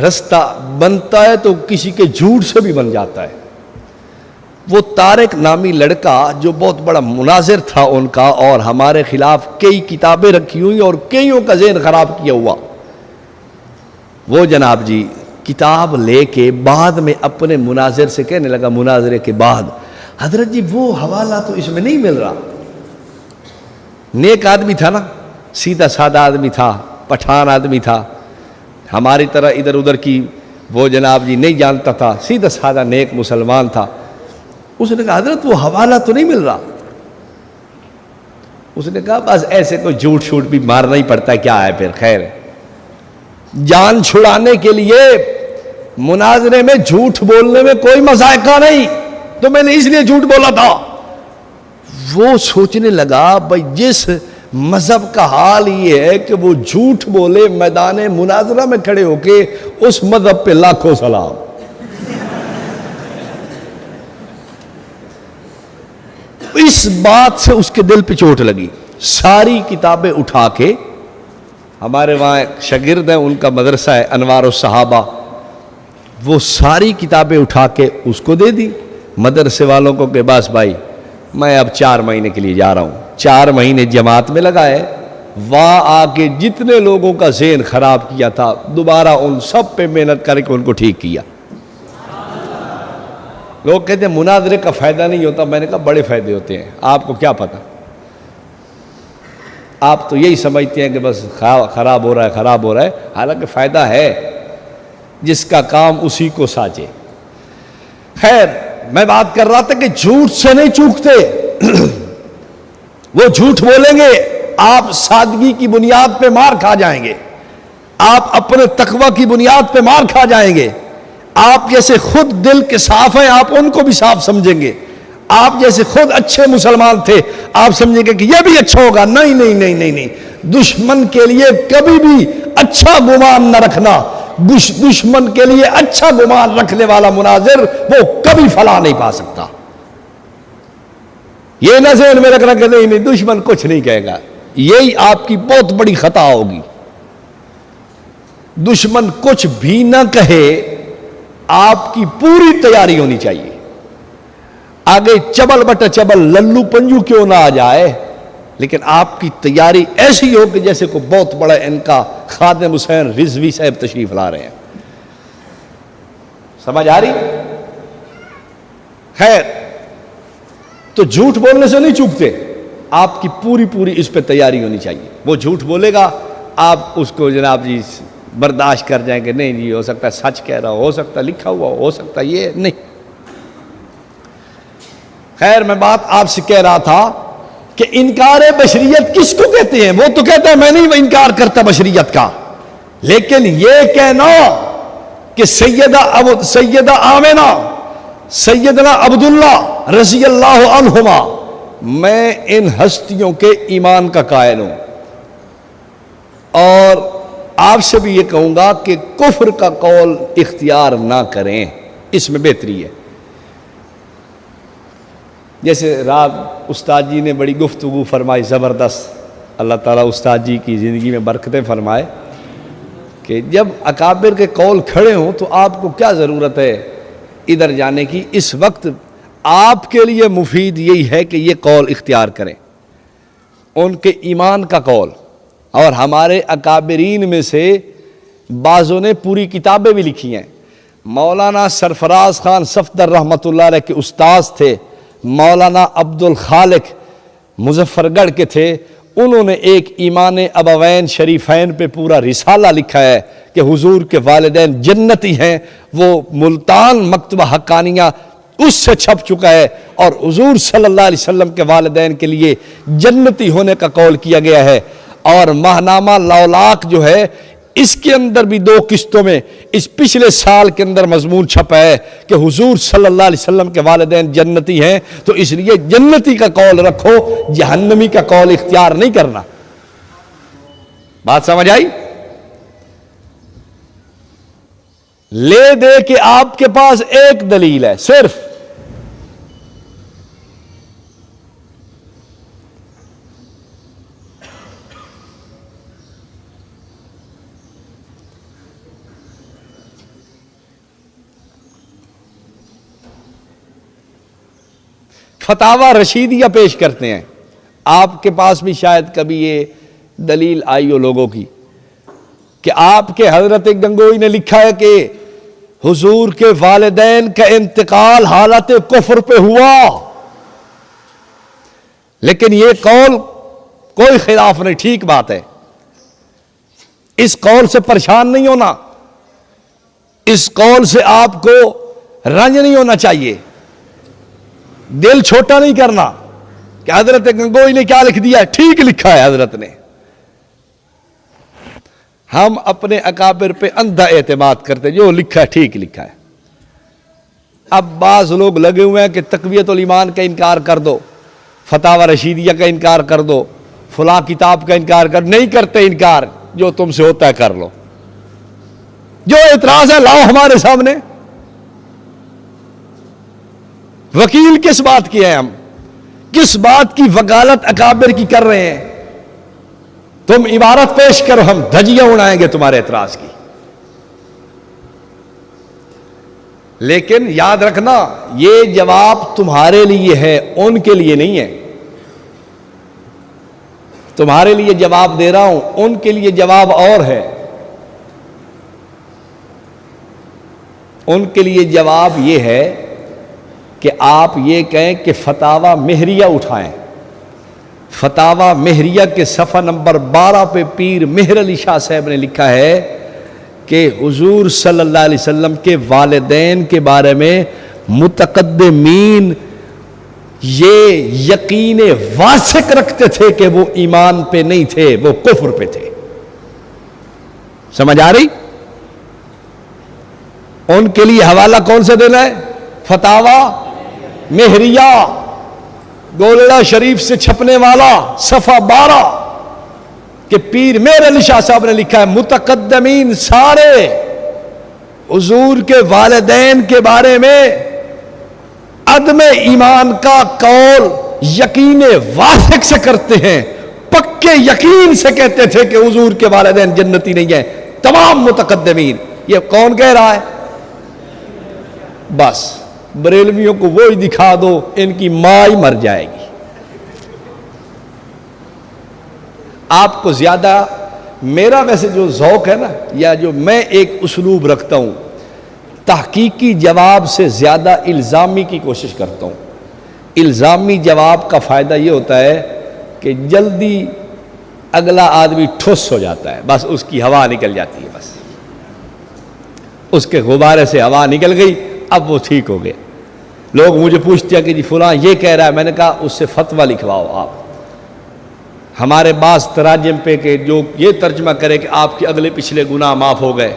رستہ بنتا ہے تو کسی کے جھوٹ سے بھی بن جاتا ہے. وہ طارق نامی لڑکا جو بہت بڑا مناظر تھا ان کا، اور ہمارے خلاف کئی کتابیں رکھی ہوئی اور کئیوں کا ذہن خراب کیا ہوا، وہ جناب جی کتاب لے کے بعد میں اپنے مناظر سے کہنے لگا، مناظرے کے بعد، حضرت جی وہ حوالہ تو اس میں نہیں مل رہا. نیک آدمی تھا نا، سیدھا سادہ آدمی تھا، پٹھان آدمی تھا، ہماری طرح ادھر ادھر کی وہ جناب جی نہیں جانتا تھا، سیدھا سادہ نیک مسلمان تھا. اس نے کہا حضرت وہ حوالہ تو نہیں مل رہا. اس نے کہا بس ایسے کوئی جھوٹ شوٹ بھی مارنا ہی پڑتا ہے، کیا ہے پھر. خیر، جان چھڑانے کے لیے مناظرے میں جھوٹ بولنے میں کوئی مذائقہ نہیں، تو میں نے اس لیے جھوٹ بولا تھا. وہ سوچنے لگا بھائی جس مذہب کا حال یہ ہے کہ وہ جھوٹ بولے میدان مناظرہ میں کھڑے ہو کے، اس مذہب پہ لاکھوں سلام. اس بات سے اس کے دل پہ چوٹ لگی. ساری کتابیں اٹھا کے، ہمارے وہاں ایک شاگرد ہیں، ان کا مدرسہ ہے انوار الصحابہ، وہ ساری کتابیں اٹھا کے اس کو دے دی مدرسے والوں کو کہ بس بھائی میں اب 4 مہینے کے لیے جا رہا ہوں. 4 مہینے جماعت میں لگائے، وہاں آ کے جتنے لوگوں کا ذہن خراب کیا تھا دوبارہ ان سب پہ محنت کر کے ان کو ٹھیک کیا. لوگ کہتے ہیں مناظرے کا فائدہ نہیں ہوتا. میں نے کہا بڑے فائدے ہوتے ہیں، آپ کو کیا پتہ. آپ تو یہی سمجھتے ہیں کہ بس خراب ہو رہا ہے، حالانکہ فائدہ ہے، جس کا کام اسی کو ساجے. خیر، میں بات کر رہا تھا کہ جھوٹ سے نہیں چوکتے. وہ جھوٹ بولیں گے، آپ سادگی کی بنیاد پہ مار کھا جائیں گے، آپ اپنے تقوی کی بنیاد پہ مار کھا جائیں گے. آپ جیسے خود دل کے صاف ہیں آپ ان کو بھی صاف سمجھیں گے. آپ جیسے خود اچھے مسلمان تھے آپ سمجھیں گے کہ یہ بھی اچھا ہوگا. نہیں نہیں نہیں نہیں نہیں، دشمن کے لیے کبھی بھی اچھا گمان نہ رکھنا. دشمن کے لیے اچھا گمان رکھنے والا مناظر وہ کبھی فلاح نہیں پا سکتا. یہ نہ ذہن میں رکھنا کہ نہیں نہیں دشمن کچھ نہیں کہے گا. یہی آپ کی بہت بڑی خطا ہوگی. دشمن کچھ بھی نہ کہے، آپ کی پوری تیاری ہونی چاہیے. آگے چبل بٹا چبل للو پنجو کیوں نہ آ جائے، لیکن آپ کی تیاری ایسی ہو کہ جیسے کوئی بہت بڑا ان کا خادم حسین رضوی صاحب تشریف لا رہے ہیں. سمجھ آ رہی؟ خیر، تو جھوٹ بولنے سے نہیں چوکتے، آپ کی پوری اس پہ تیاری ہونی چاہیے. وہ جھوٹ بولے گا، آپ اس کو جناب جی برداشت کر جائیں کہ نہیں جی ہو سکتا ہے سچ کہہ رہا ہو سکتا ہے لکھا ہوا ہو سکتا ہے یہ نہیں. خیر، میں بات آپ سے کہہ رہا تھا کہ انکار بشریت کس کو کہتے ہیں. وہ تو کہتا ہے میں نہیں انکار کرتا بشریت کا، لیکن یہ کہنا کہ سیدہ آمنہ، سیدنا عبداللہ رضی اللہ عنہما میں ان ہستیوں کے ایمان کا قائل ہوں، اور آپ سے بھی یہ کہوں گا کہ کفر کا قول اختیار نہ کریں، اس میں بہتری ہے۔ جیسے رات استاد جی نے بڑی گفتگو فرمائی زبردست، اللہ تعالیٰ استاد جی کی زندگی میں برکتیں فرمائے، کہ جب اکابر کے قول کھڑے ہوں تو آپ کو کیا ضرورت ہے ادھر جانے کی؟ اس وقت آپ کے لیے مفید یہی ہے کہ یہ قول اختیار کریں، ان کے ایمان کا قول۔ اور ہمارے اکابرین میں سے بعضوں نے پوری کتابیں بھی لکھی ہیں۔ مولانا سرفراز خان صفدر رحمۃ اللہ علیہ کے استاذ تھے، مولانا عبد الخالق مظفر گڑھ کے تھے، انہوں نے ایک ایمان ابوین شریفین پہ پورا رسالہ لکھا ہے کہ حضور کے والدین جنتی ہیں۔ وہ ملتان مکتبہ حقانیہ اس سے چھپ چکا ہے، اور حضور صلی اللہ علیہ وسلم کے والدین کے لیے جنتی ہونے کا قول کیا گیا ہے۔ اور ماہنامہ لولاک جو ہے، اس کے اندر بھی 2 قسطوں میں اس پچھلے سال کے اندر مضمون چھپا ہے کہ حضور صلی اللہ علیہ وسلم کے والدین جنتی ہیں، تو اس لیے جنتی کا قول رکھو، جہنمی کا قول اختیار نہیں کرنا۔ بات سمجھ آئی؟ لے دے کہ آپ کے پاس ایک دلیل ہے صرف، فتاوی رشیدیہ پیش کرتے ہیں۔ آپ کے پاس بھی شاید کبھی یہ دلیل آئی ہو لوگوں کی کہ آپ کے حضرت گنگوئی نے لکھا ہے کہ حضور کے والدین کا انتقال حالت کفر پہ ہوا، لیکن یہ قول کوئی خلاف نہیں، ٹھیک بات ہے، اس قول سے پریشان نہیں ہونا، اس قول سے آپ کو رنج نہیں ہونا چاہیے، دل چھوٹا نہیں کرنا کہ حضرت گنگوئی نے کیا لکھ دیا ہے، ٹھیک لکھا ہے حضرت نے۔ ہم اپنے اکابر پہ اندھا اعتماد کرتے، جو لکھا ہے ٹھیک لکھا ہے۔ اب بعض لوگ لگے ہوئے ہیں کہ تقویت الایمان کا انکار کر دو، فتاوی رشیدیہ کا انکار کر دو، فلاں کتاب کا انکار کر، نہیں کرتے انکار، جو تم سے ہوتا ہے کر لو، جو اعتراض ہے لاؤ ہمارے سامنے۔ وکیل کس بات کی ہے؟ ہم کس بات کی وکالت اکابر کی کر رہے ہیں؟ تم عبارت پیش کرو، ہم دھجیاں اڑائیں گے تمہارے اعتراض کی۔ لیکن یاد رکھنا، یہ جواب تمہارے لیے ہے، ان کے لیے نہیں ہے۔ تمہارے لیے جواب دے رہا ہوں، ان کے لیے جواب اور ہے۔ ان کے لیے جواب یہ ہے کہ آپ یہ کہیں کہ فتاوی مہریہ اٹھائیں۔ فتاوی مہریہ کے صفحہ نمبر 12 پہ پیر مہر علی شاہ صاحب نے لکھا ہے کہ حضور صلی اللہ علیہ وسلم کے والدین کے بارے میں متقدمین یہ یقین واثق رکھتے تھے کہ وہ ایمان پہ نہیں تھے، وہ کفر پہ تھے۔ سمجھ آ رہی؟ ان کے لیے حوالہ کون سے دینا ہے؟ فتاوی مہریہ، گولڑا شریف سے چھپنے والا، صفحہ 12 کہ پیر مہر علی شاہ صاحب نے لکھا ہے متقدمین سارے حضور کے والدین کے بارے میں عدم ایمان کا قول یقین واثق سے کرتے ہیں، پکے یقین سے کہتے تھے کہ حضور کے والدین جنتی نہیں ہیں، تمام متقدمین۔ یہ کون کہہ رہا ہے؟ بس بریلویوں کو وہی دکھا دو، ان کی ماں ہی مر جائے گی۔ آپ کو زیادہ میرا ویسے جو ذوق ہے نا، یا جو میں ایک اسلوب رکھتا ہوں، تحقیقی جواب سے زیادہ الزامی کی کوشش کرتا ہوں۔ الزامی جواب کا فائدہ یہ ہوتا ہے کہ جلدی اگلا آدمی ٹھوس ہو جاتا ہے، بس اس کی ہوا نکل جاتی ہے، بس اس کے غبارے سے ہوا نکل گئی، اب وہ ٹھیک ہو گیا۔ لوگ مجھے پوچھتے ہیں کہ جی فلاں یہ کہہ رہا ہے، میں نے کہا اس سے فتویٰ لکھواؤ آپ۔ ہمارے بعض تراجم پہ کہ جو یہ ترجمہ کرے کہ آپ کے اگلے پچھلے گناہ معاف ہو گئے،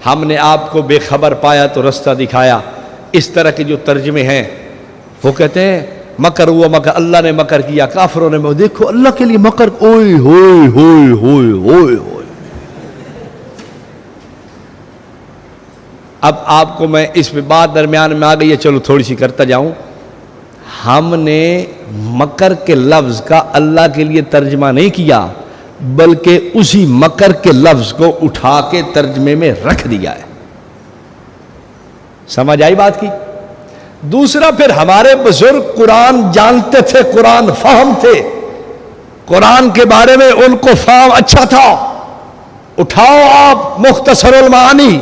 ہم نے آپ کو بے خبر پایا تو رستہ دکھایا، اس طرح کے جو ترجمے ہیں وہ کہتے ہیں مکر ہوا مکر، اللہ نے مکر کیا، کافروں نے دیکھو اللہ کے لیے مکر، اوئے ہوئے ہوئے ہوئے ہوئے ہوئے۔ اب آپ کو میں اس میں بات درمیان میں آ گئی ہے، چلو تھوڑی سی کرتا جاؤں۔ ہم نے مکر کے لفظ کا اللہ کے لیے ترجمہ نہیں کیا، بلکہ اسی مکر کے لفظ کو اٹھا کے ترجمے میں رکھ دیا ہے۔ سمجھ آئی بات کی؟ دوسرا، پھر ہمارے بزرگ قرآن جانتے تھے، قرآن فہم تھے، قرآن کے بارے میں ان کو فہم اچھا تھا۔ اٹھاؤ آپ مختصر المعانی،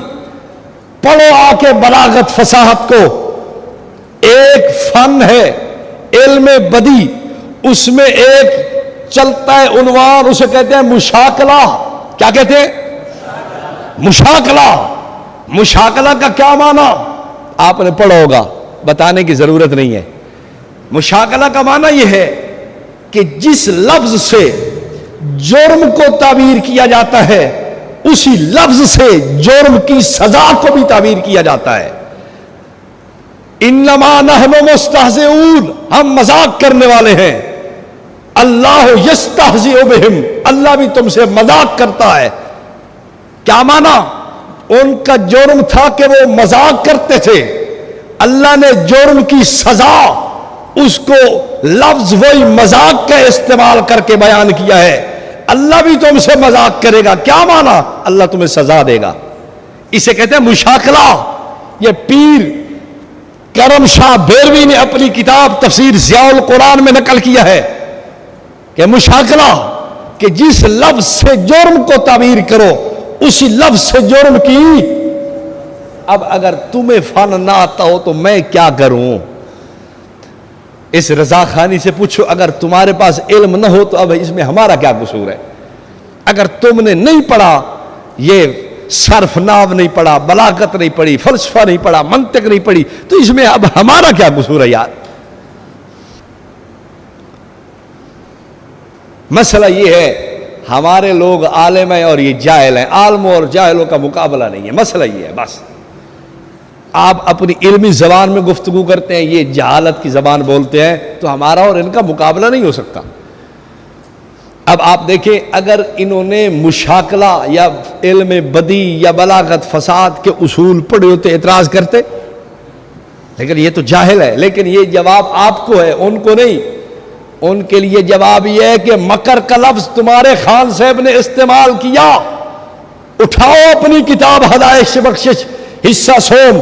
پڑھو آ کے بلاغت فصاحت کو۔ ایک فن ہے علم بدی، اس میں ایک چلتا ہے عنوان، اسے کہتے ہیں مشاکلہ۔ کیا کہتے ہیں؟ مشاکلہ۔ مشاکلہ کا کیا معنی آپ نے پڑھا ہوگا، بتانے کی ضرورت نہیں ہے۔ مشاکلہ کا معنی یہ ہے کہ جس لفظ سے جرم کو تعبیر کیا جاتا ہے، اسی لفظ سے جرم کی سزا کو بھی تعبیر کیا جاتا ہے۔ انما نحن مستہزئون، ہم مذاق کرنے والے ہیں۔ اللہ یستہزئ بہم، اللہ بھی تم سے مذاق کرتا ہے۔ کیا معنی؟ ان کا جرم تھا کہ وہ مذاق کرتے تھے، اللہ نے جرم کی سزا اس کو لفظ وہی مذاق کا استعمال کر کے بیان کیا ہے۔ اللہ بھی تم سے مذاق کرے گا، کیا معنی؟ اللہ تمہیں سزا دے گا۔ اسے کہتے ہیں مشاکلہ۔ یہ پیر کرم شاہ بیروی نے اپنی کتاب تفسیر ضیاء القرآن میں نقل کیا ہے کہ مشاکلہ، کہ جس لفظ سے جرم کو تعبیر کرو اسی لفظ سے جرم کی۔ اب اگر تمہیں فن نہ آتا ہو تو میں کیا کروں؟ اس رضا خانی سے پوچھو، اگر تمہارے پاس علم نہ ہو تو اب اس میں ہمارا کیا قصور ہے؟ اگر تم نے نہیں پڑھا، یہ صرف ناو نہیں پڑھا، بلاغت نہیں پڑھی، فلسفہ نہیں پڑھا، منطق نہیں پڑھی، تو اس میں اب ہمارا کیا قصور ہے یار؟ مسئلہ یہ ہے، ہمارے لوگ عالم ہیں اور یہ جاہل ہیں۔ عالموں اور جاہلوں کا مقابلہ نہیں ہے، مسئلہ یہ ہے بس۔ آپ اپنی علمی زبان میں گفتگو کرتے ہیں، یہ جہالت کی زبان بولتے ہیں، تو ہمارا اور ان کا مقابلہ نہیں ہو سکتا۔ اب آپ دیکھیں، اگر انہوں نے مشاکلہ یا علم بدی یا بلاغت فساد کے اصول پڑھے ہوتے اعتراض کرتے، لیکن یہ تو جاہل ہے۔ لیکن یہ جواب آپ کو ہے، ان کو نہیں۔ ان کے لیے جواب یہ ہے کہ مکر کا لفظ تمہارے خان صاحب نے استعمال کیا۔ اٹھاؤ اپنی کتاب ہدایت بخشش حصہ سوم،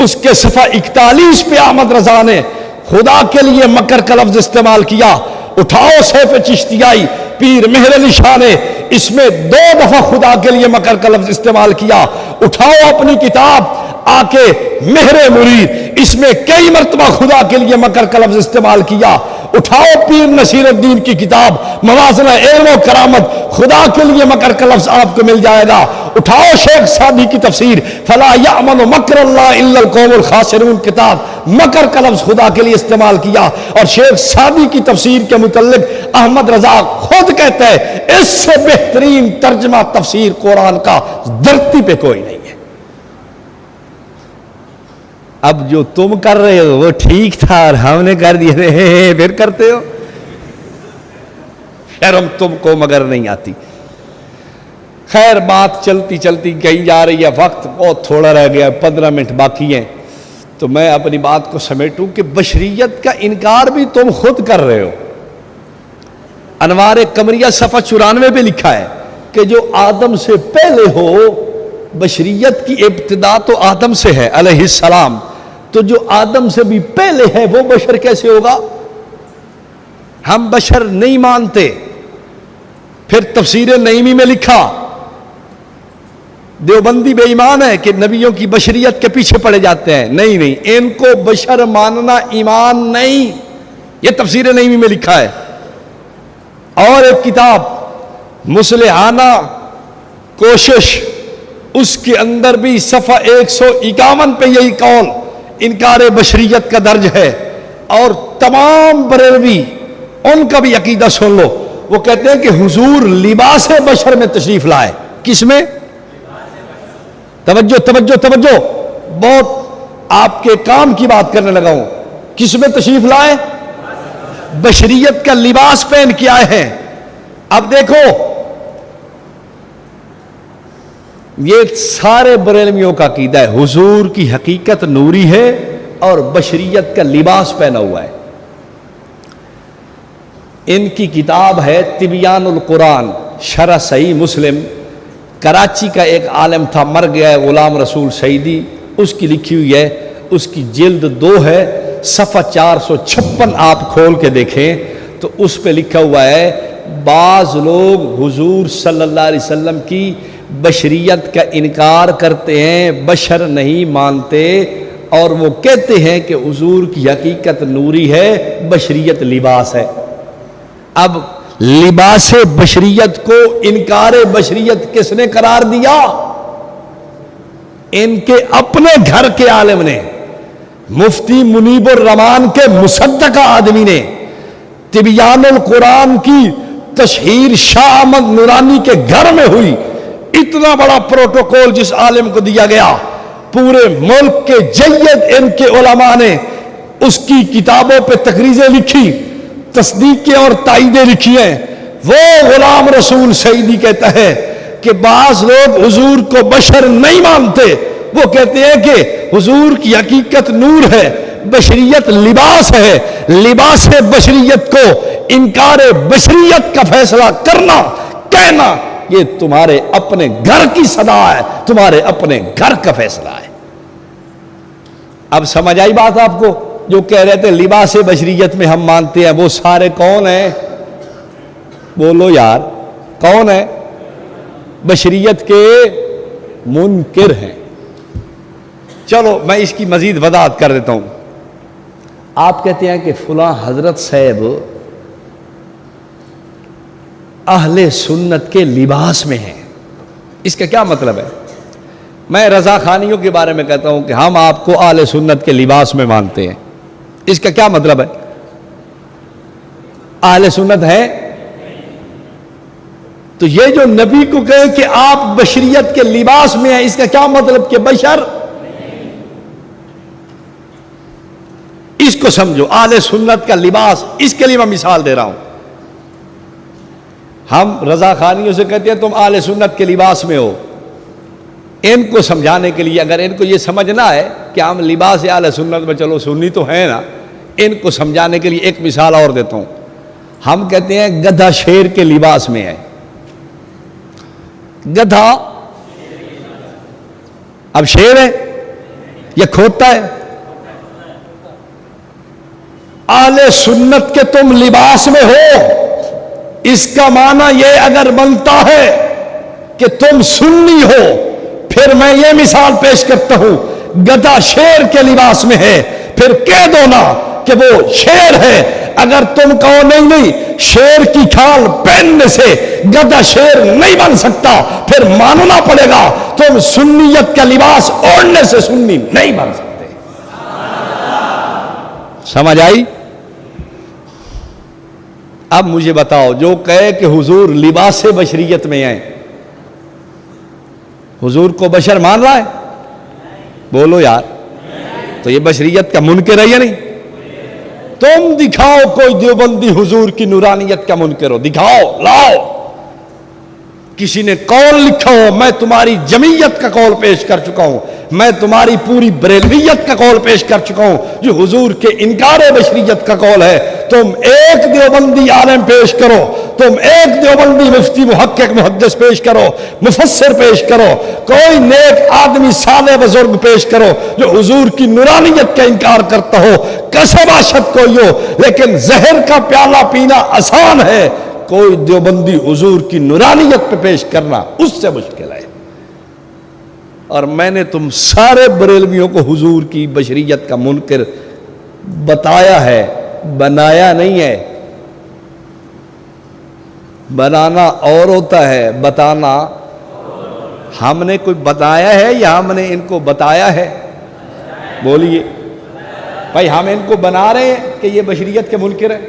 اس کے صفحہ 41 پہ احمد رضا نے خدا کے لیے مکر کا لفظ استعمال کیا۔ اٹھاؤ سیف چشتیائی پیر مہر علی شاہ نے اس میں 2 دفعہ خدا کے لیے مکر کا لفظ استعمال کیا۔ اٹھاؤ اپنی کتاب آ کے مہر مرید، اس میں کئی مرتبہ خدا کے لیے مکر کا لفظ استعمال کیا۔ اٹھاؤ پیر نصیر الدین کی کتاب موازنہ علم و کرامت، خدا کے لیے مکر کا لفظ آپ کو مل جائے گا۔ اٹھاؤ شیخ سعدی کی تفسیر فلا یأمن مکر اللہ الا القوم الخاسرون، کتاب مکر کا لفظ خدا کے لیے استعمال کیا۔ اور شیخ سعدی کی تفسیر کے متعلق احمد رضا خود کہتا ہے اس سے بہترین ترجمہ تفسیر قرآن کا دھرتی پہ کوئی نہیں ہے۔ اب جو تم کر رہے ہو وہ ٹھیک تھا اور ہم نے کر دیا، پھر کرتے ہو۔ شرم تم کو مگر نہیں آتی۔ خیر، بات چلتی چلتی کہیں جا رہی ہے، وقت بہت تھوڑا رہ گیا، 15 منٹ باقی ہیں، تو میں اپنی بات کو سمیٹوں کہ بشریت کا انکار بھی تم خود کر رہے ہو۔ انوار قمریہ صفحہ 94 پہ لکھا ہے کہ جو آدم سے پہلے ہو، بشریت کی ابتدا تو آدم سے ہے علیہ السلام، تو جو آدم سے بھی پہلے ہے وہ بشر کیسے ہوگا؟ ہم بشر نہیں مانتے۔ پھر تفسیر نعیمی میں لکھا، دیوبندی بے ایمان ہے کہ نبیوں کی بشریت کے پیچھے پڑے جاتے ہیں۔ نہیں، ان کو بشر ماننا ایمان نہیں، یہ تفسیر نعیمی میں لکھا ہے۔ اور ایک کتاب مصلحانہ کوشش، اس کے اندر بھی صفحہ 151 پہ یہی قول انکار بشریت کا درج ہے۔ اور تمام بریلوی، ان کا بھی عقیدہ سن لو، وہ کہتے ہیں کہ حضور لباس بشر میں تشریف لائے۔ کس میں؟ توجہ توجہ توجہ، بہت آپ کے کام کی بات کرنے لگا ہوں۔ کس میں تشریف لائے؟ بشریت کا لباس پہن کے آئے ہیں. اب دیکھو یہ سارے بریلویوں کا عقیدہ ہے حضور کی حقیقت نوری ہے اور بشریت کا لباس پہنا ہوا ہے. ان کی کتاب ہے تبیان القرآن شرح صحیح مسلم. کراچی کا ایک عالم تھا, مر گیا ہے, غلام رسول سعیدی, اس کی لکھی ہوئی ہے. اس کی جلد 2 ہے, صفحہ 456 آپ کھول کے دیکھیں تو اس پہ لکھا ہوا ہے بعض لوگ حضور صلی اللہ علیہ وسلم کی بشریت کا انکار کرتے ہیں, بشر نہیں مانتے, اور وہ کہتے ہیں کہ حضور کی حقیقت نوری ہے, بشریت لباس ہے. اب لباس بشریت کو انکار بشریت کس نے قرار دیا؟ ان کے اپنے گھر کے عالم نے, مفتی منیب الرحمان کے مصدقہ آدمی نے. تبیان القرآن کی تشہیر شاہ احمد نورانی کے گھر میں ہوئی. اتنا بڑا پروٹوکول جس عالم کو دیا گیا, پورے ملک کے جید ان کے علماء نے اس کی کتابوں پہ تقریریں لکھی, تصدیقیں اور تائیدیں لکھی ہیں. وہ غلام رسول سعیدی کہتا ہے کہ بعض لوگ حضور کو بشر نہیں مانتے, وہ کہتے ہیں کہ حضور کی حقیقت نور ہے, بشریت لباس ہے. لباس بشریت کو انکار بشریت کا فیصلہ کرنا, کہنا, یہ تمہارے اپنے گھر کی صدا ہے, تمہارے اپنے گھر کا فیصلہ ہے. اب سمجھ آئی بات آپ کو؟ جو کہہ رہے تھے لباس بشریت میں ہم مانتے ہیں, وہ سارے کون ہیں؟ بولو یار, کون ہیں؟ بشریت کے منکر ہیں. چلو میں اس کی مزید وضاحت کر دیتا ہوں. آپ کہتے ہیں کہ فلاں حضرت صاحب اہل سنت کے لباس میں ہیں, اس کا کیا مطلب ہے؟ میں رضا خانیوں کے بارے میں کہتا ہوں کہ ہم آپ کو اہل سنت کے لباس میں مانتے ہیں, اس کا کیا مطلب ہے؟ اہل سنت ہے تو یہ جو نبی کو کہے کہ آپ بشریت کے لباس میں ہیں, اس کا کیا مطلب کہ بشر؟ اس کو سمجھو, اہل سنت کا لباس. اس کے لیے میں مثال دے رہا ہوں. ہم رضا خانیوں سے کہتے ہیں تم اہل سنت کے لباس میں ہو. ان کو سمجھانے کے لیے, اگر ان کو یہ سمجھنا ہے کہ ہم لباس اہل سنت میں, چلو سنی تو ہے نا, ان کو سمجھانے کے لیے ایک مثال اور دیتا ہوں. ہم کہتے ہیں گدھا شیر کے لباس میں ہے. گدھا اب شیر ہے یا کھوتا ہے؟ اہل سنت کے تم لباس میں ہو, اس کا معنی یہ اگر بنتا ہے کہ تم سنی ہو, پھر میں یہ مثال پیش کرتا ہوں, گدھا شیر کے لباس میں ہے, پھر کہہ دو نا کہ وہ شیر ہے. اگر تم کہو نہیں شیر کی کھال پہننے سے گدھا شیر نہیں بن سکتا, پھر ماننا پڑے گا تم سنیت کا لباس اوڑھنے سے سنی نہیں بن سکتے. سمجھ آئی؟ اب مجھے بتاؤ, جو کہے کہ حضور لباس بشریت میں ہیں, حضور کو بشر مان رہا ہے؟ بولو یار, تو یہ بشریت کا منکر ہے یا نہیں؟ تم دکھاؤ کوئی دیوبندی حضور کی نورانیت کا منکر ہو, دکھاؤ, لاؤ. کسی نے قول لکھا ہو, میں تمہاری جمعیت کا قول پیش کر چکا ہوں, میں تمہاری پوری بریلویت کا قول پیش کر چکا ہوں جو حضور کے انکار بشریت کا قول ہے. تم ایک دیوبندی عالم پیش کرو, تم ایک دیوبندی مفتی محقق محدث پیش کرو, مفسر پیش کرو, کوئی نیک آدمی صالح بزرگ پیش کرو جو حضور کی نورانیت کا انکار کرتا ہو. کسب باشد کوئی ہو, لیکن زہر کا پیالہ پینا آسان ہے, کوئی دیوبندی حضور کی نورانیت پہ پیش کرنا اس سے مشکل ہے. اور میں نے تم سارے بریلویوں کو حضور کی بشریت کا منکر بتایا ہے, بنایا نہیں ہے. بنانا اور ہوتا ہے, بتانا. ہم نے کوئی بتایا ہے یا ہم نے ان کو بتایا ہے؟ بولیے بھائی, ہم ان کو بنا رہے ہیں کہ یہ بشریت کے منکر ہیں؟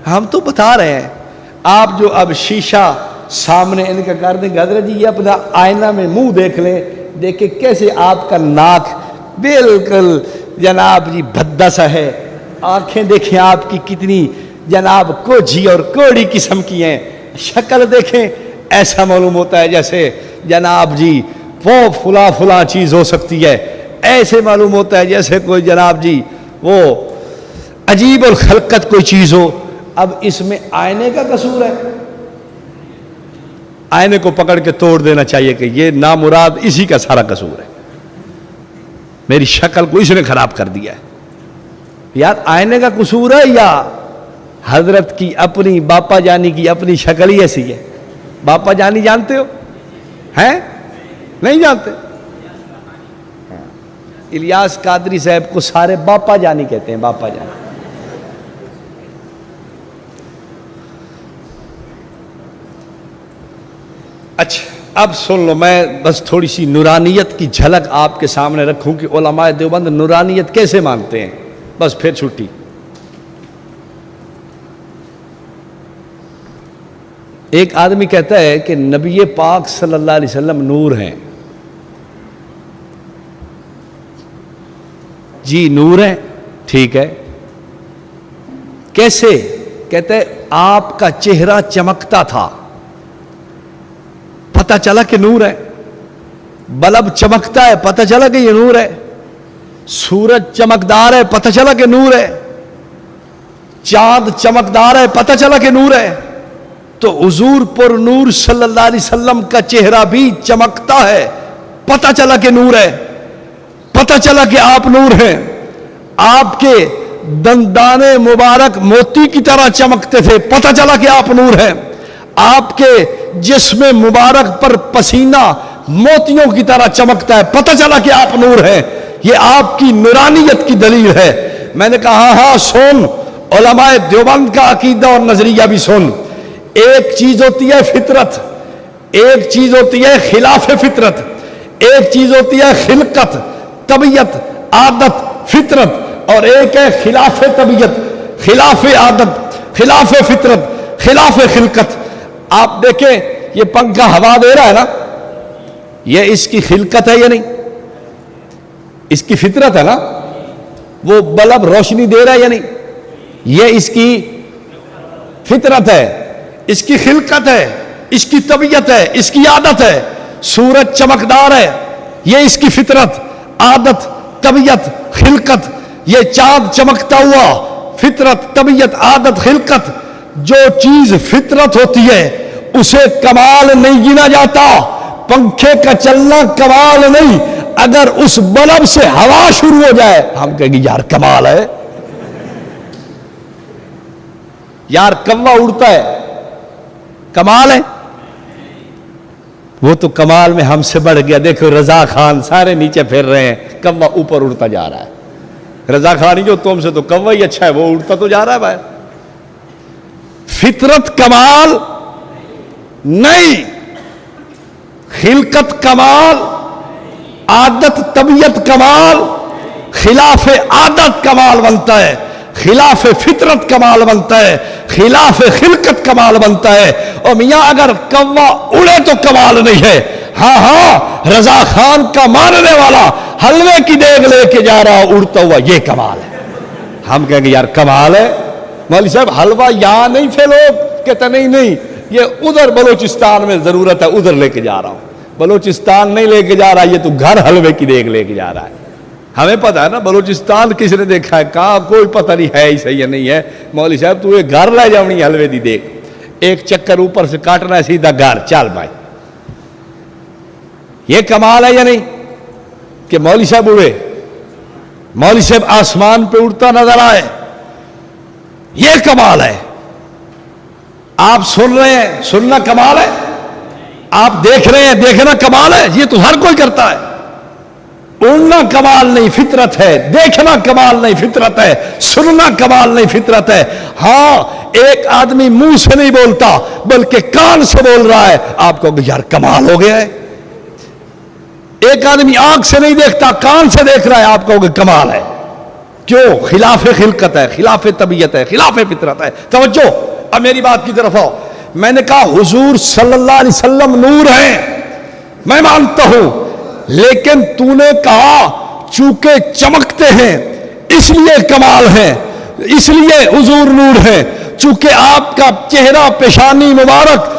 ہم تو بتا رہے ہیں. آپ جو اب شیشہ سامنے ان کا کر دیں گے, حضرت جی یہ اپنا آئینہ میں منہ دیکھ لیں, دیکھیں کیسے آپ کا ناک بالکل جناب جی بھدا سا ہے, آنکھیں دیکھیں آپ کی کتنی جناب کوجھی اور کوڑی قسم کی ہیں، شکل دیکھیں ایسا معلوم ہوتا ہے جیسے جناب جی وہ فلاں چیز ہو سکتی ہے، ایسے معلوم ہوتا ہے جیسے کوئی جناب جی وہ عجیب الخلقت کوئی چیز ہو۔ اب اس میں آئینے کا قصور ہے؟ آئینے کو پکڑ کے توڑ دینا چاہیے کہ یہ نامراد اسی کا سارا قصور ہے، میری شکل کو اس نے خراب کر دیا ہے۔ یار آئینے کا قصور ہے یا حضرت کی اپنی باپا جانی کی اپنی شکل ہی ایسی ہے؟ باپا جانی جانتے ہو ہیں؟ نہیں جانتے؟ الیاس قادری صاحب کو سارے باپا جانی کہتے ہیں، باپا جانی۔ اچھا اب سن لو، میں بس تھوڑی سی نورانیت کی جھلک آپ کے سامنے رکھوں کہ علماء دیوبند نورانیت کیسے مانتے ہیں، بس پھر چھٹی۔ ایک آدمی کہتا ہے کہ نبی پاک صلی اللہ علیہ وسلم نور ہیں۔ جی نور ہیں، ٹھیک ہے، کیسے؟ کہتے ہیں آپ کا چہرہ چمکتا تھا، پتہ چلا کہ نور ہے۔ بلب چمکتا ہے، پتہ چلا کہ یہ نور ہے۔ سورج چمکدار ہے، پتہ چلا کہ نور ہے۔ چاند چمکدار ہے، پتہ چلا کہ نور ہے۔ تو حضور پر نور صلی اللہ علیہ وسلم کا چہرہ بھی چمکتا ہے، پتہ چلا کہ نور ہے، پتہ چلا کہ آپ نور ہیں۔ آپ کے دندان مبارک موتی کی طرح چمکتے تھے، پتہ چلا کہ آپ نور ہیں۔ آپ کے جسم مبارک پر پسینہ موتیوں کی طرح چمکتا ہے، پتہ چلا کہ آپ نور ہیں۔ یہ آپ کی نورانیت کی دلیل ہے۔ میں نے کہا ہاں سن، علماء دیوبند کا عقیدہ اور نظریہ بھی سن۔ ایک چیز ہوتی ہے فطرت، ایک چیز ہوتی ہے خلاف فطرت، ایک چیز ہوتی ہے خلقت، طبیعت، عادت، فطرت، اور ایک ہے خلاف طبیعت، خلاف عادت، خلاف فطرت، خلاف خلقت۔ آپ دیکھیں یہ پنکھا ہوا دے رہا ہے نا، یہ اس کی خلقت ہے یا نہیں؟ اس کی فطرت ہے نا۔ وہ بلب روشنی دے رہا ہے یا نہیں؟ یہ اس کی فطرت ہے، اس کی خلقت ہے، اس کی طبیعت ہے، اس کی عادت ہے۔ سورج چمکدار ہے، یہ اس کی فطرت، عادت، طبیعت، خلقت۔ یہ چاند چمکتا ہوا، فطرت، طبیعت، عادت، خلقت۔ جو چیز فطرت ہوتی ہے اسے کمال نہیں گنا جاتا۔ پنکھے کا چلنا کمال نہیں، اگر اس بلب سے ہوا شروع ہو جائے ہم کہیں گے یار کمال ہے، یار کوا اڑتا ہے، کمال ہے؟ وہ تو کمال میں ہم سے بڑھ گیا۔ دیکھو رضا خان سارے نیچے پھر رہے ہیں، کوا اوپر اڑتا جا رہا ہے۔ رضا خان ہی جو تم سے تو کوا ہی اچھا ہے، وہ اڑتا تو جا رہا ہے بھائی۔ فطرت کمال نہیں، خلقت کمال، عادت طبیعت کمال، خلاف عادت کمال بنتا ہے، خلاف فطرت کمال بنتا ہے، خلاف خلقت کمال بنتا ہے۔ اور میاں اگر کوا اڑے تو کمال نہیں ہے۔ ہاں ہاں رضا خان کا ماننے والا حلوے کی دیگ لے کے جا رہا اڑتا ہوا، یہ کمال ہے۔ ہم کہیں گے یار کمال ہے، مولوی صاحب حلوہ یہاں نہیں تھے لوگ؟ کہتے نہیں یہ ادھر بلوچستان میں ضرورت ہے، ادھر لے کے جا رہا ہوں۔ بلوچستان نہیں لے کے جا رہا، یہ تو گھر حلوے کی دیگ لے کے جا رہا ہے۔ ہمیں پتہ ہے نا بلوچستان کس نے دیکھا ہے، کہاں کوئی پتہ نہیں ہے اسے یا نہیں ہے۔ مولوی صاحب تو یہ گھر لے جاؤنی حلوے دی دیگ، ایک چکر اوپر سے کاٹنا ہے، سیدھا گھر چل بھائی۔ یہ کمال ہے یا نہیں کہ مولوی صاحب اڑے، مولوی صاحب آسمان پہ اڑتا نظر آئے، یہ کمال ہے۔ آپ سن رہے ہیں، سننا کمال ہے۔ آپ دیکھ رہے ہیں، دیکھنا کمال ہے۔ یہ تو ہر کوئی کرتا ہے۔ اڑنا کمال نہیں، فطرت ہے۔ دیکھنا کمال نہیں، فطرت ہے۔ سننا کمال نہیں، فطرت ہے۔ ہاں ایک آدمی منہ سے نہیں بولتا بلکہ کان سے بول رہا ہے، آپ کہو گے یار کمال ہو گیا ہے۔ ایک آدمی آنکھ سے نہیں دیکھتا، کان سے دیکھ رہا ہے، آپ کہو گے کمال ہے۔ کیوں؟ خلاف خلقت ہے، خلاف طبیعت ہے، خلاف فطرت ہے۔ توجہ، اب میری بات کی طرف آؤ۔ میں نے کہا حضور صلی اللہ علیہ وسلم نور ہیں، میں مانتا ہوں، لیکن تو نے کہا چونکہ چمکتے ہیں اس لیے کمال ہیں۔ اس لیے حضور نور ہے، چونکہ آپ کا چہرہ پیشانی مبارک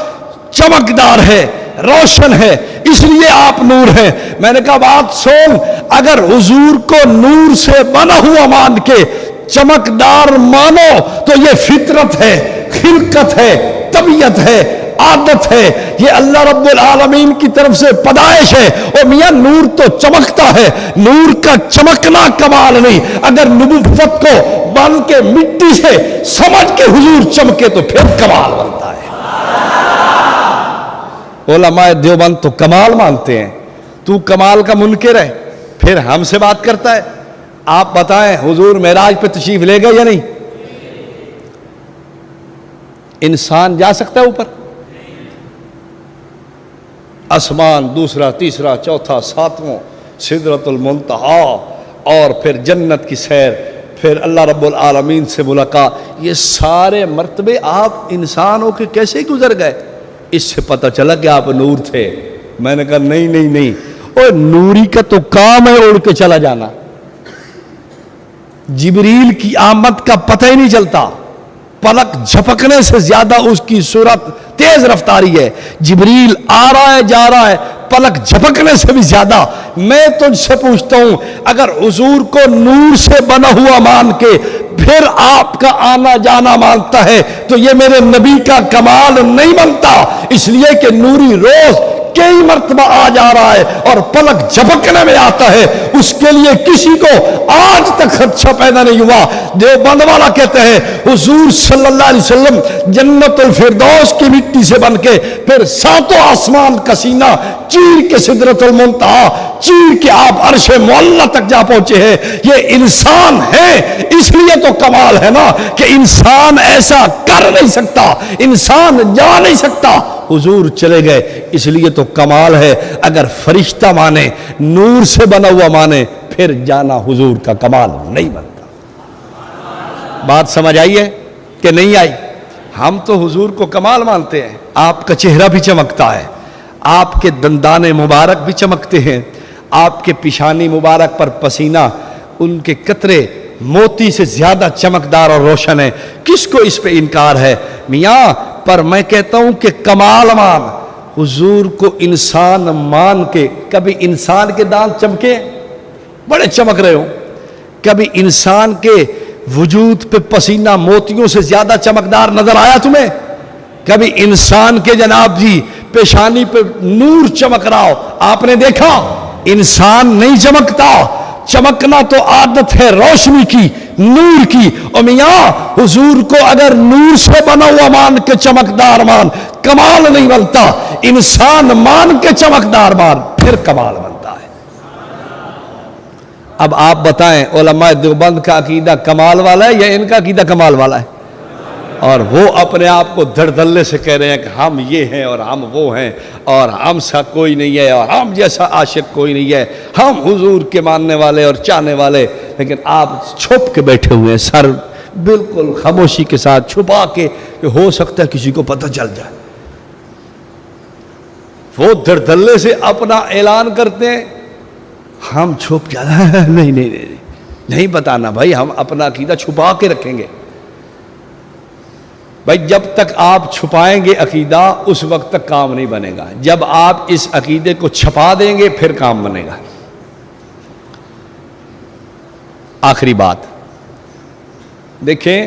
چمکدار ہے، روشن ہے، اس لیے آپ نور ہیں۔ میں نے کہا بات سن، اگر حضور کو نور سے بنا ہوا مان کے چمکدار مانو تو یہ فطرت ہے، خلقت ہے، طبیعت ہے، عادت ہے، یہ اللہ رب العالمین کی طرف سے پیدائش ہے۔ اور میاں نور تو چمکتا ہے، نور کا چمکنا کمال نہیں، اگر نبوت کو بن کے مٹی سے سمجھ کے حضور چمکے تو پھر کمال بنتا ہے۔ علماء دیوبند تو کمال مانتے ہیں، تو کمال کا منکر ہے، پھر ہم سے بات کرتا ہے۔ آپ بتائیں حضور معراج پہ تشریف لے گئے یا نہیں؟ انسان جا سکتا ہے اوپر؟ آسمان دوسرا، تیسرا، چوتھا، ساتواں، سدرۃ المنتہا، اور پھر جنت کی سیر، پھر اللہ رب العالمین سے ملاقات، یہ سارے مرتبے آپ انسان ہو کے کیسے گزر گئے؟ اس سے پتہ چلا کہ آپ نور تھے۔ میں نے کہا نہیں نہیں نہیں، اور نوری کا تو کام ہے اڑ کے چلا جانا، جبریل کی آمد کا پتہ ہی نہیں چلتا، پلک جھپکنے سے زیادہ اس کی صورت تیز رفتاری ہے، جبریل آ رہا ہے جا رہا ہے، پلک جھپکنے سے بھی زیادہ۔ میں تجھ سے پوچھتا ہوں، اگر حضور کو نور سے بنا ہوا مان کے پھر آپ کا آنا جانا مانتا ہے تو یہ میرے نبی کا کمال نہیں بنتا، اس لیے کہ نوری روز کئی مرتبہ آ جا رہا ہے اور پلک جھپکنے میں آتا ہے، اس کے لیے کسی کو آج تک خدشہ پیدا نہیں ہوا۔ دیوبند والا کہتے ہیں حضور صلی اللہ علیہ وسلم جنت الفردوس کی مٹی سے بن کے پھر ساتوں آسمان کا سینہ چیر کے سدرۃ المنتہا چیر کے آپ عرش معلیٰ تک جا پہنچے ہیں۔ یہ انسان ہے، اس لیے تو کمال ہے نا کہ انسان ایسا کر نہیں سکتا، انسان جا نہیں سکتا، حضور چلے گئے، اس لیے تو کمال ہے۔ اگر فرشتہ مانے، نور سے بنا ہوا مانے، پھر جانا حضور کا کمال نہیں بنتا۔ بات سمجھ آئی ہے کہ نہیں آئی؟ ہم تو حضور کو کمال مانتے ہیں۔ آپ کا چہرہ بھی چمکتا ہے، آپ کے دندان مبارک بھی چمکتے ہیں، آپ کے پیشانی مبارک پر پسینہ، ان کے قطرے موتی سے زیادہ چمکدار اور روشن ہے۔ کس کو اس پہ انکار ہے میاں؟ پر میں کہتا ہوں کہ کمال مان، حضور کو انسان مان کے، کبھی انسان کے دانت چمکے بڑے چمک رہے ہو، کبھی انسان کے وجود پہ پسینہ موتیوں سے زیادہ چمکدار نظر آیا تمہیں؟ کبھی انسان کے جناب جی پیشانی پہ نور چمک رہا ہو آپ نے دیکھا؟ انسان نہیں چمکتا، چمکنا تو عادت ہے روشنی کی، نور کی۔ اور میاں حضور کو اگر نور سے بنا ہوا مان کے چمکدار مان، کمال نہیں بنتا، انسان مان کے چمکدار مان، پھر کمال بنتا ہے۔ اب آپ بتائیں علماء دیوبند کا عقیدہ کمال والا ہے یا ان کا عقیدہ کمال والا ہے؟ اور وہ اپنے آپ کو دھڑدھلے سے کہہ رہے ہیں کہ ہم یہ ہیں اور ہم وہ ہیں اور ہم سا کوئی نہیں ہے اور ہم جیسا عاشق کوئی نہیں ہے، ہم حضور کے ماننے والے اور چاہنے والے۔ لیکن آپ چھپ کے بیٹھے ہوئے ہیں، سر بالکل خاموشی کے ساتھ چھپا کے، کہ ہو سکتا ہے کسی کو پتہ چل جائے۔ وہ دھڑدھلے سے اپنا اعلان کرتے ہیں، ہم چھپ جانا ہے، نہیں بتانا بھائی، ہم اپنا عقیدہ چھپا کے رکھیں گے۔ بھائی جب تک آپ چھپائیں گے عقیدہ اس وقت تک کام نہیں بنے گا، جب آپ اس عقیدے کو چھپا دیں گے پھر کام بنے گا۔ آخری بات دیکھیں،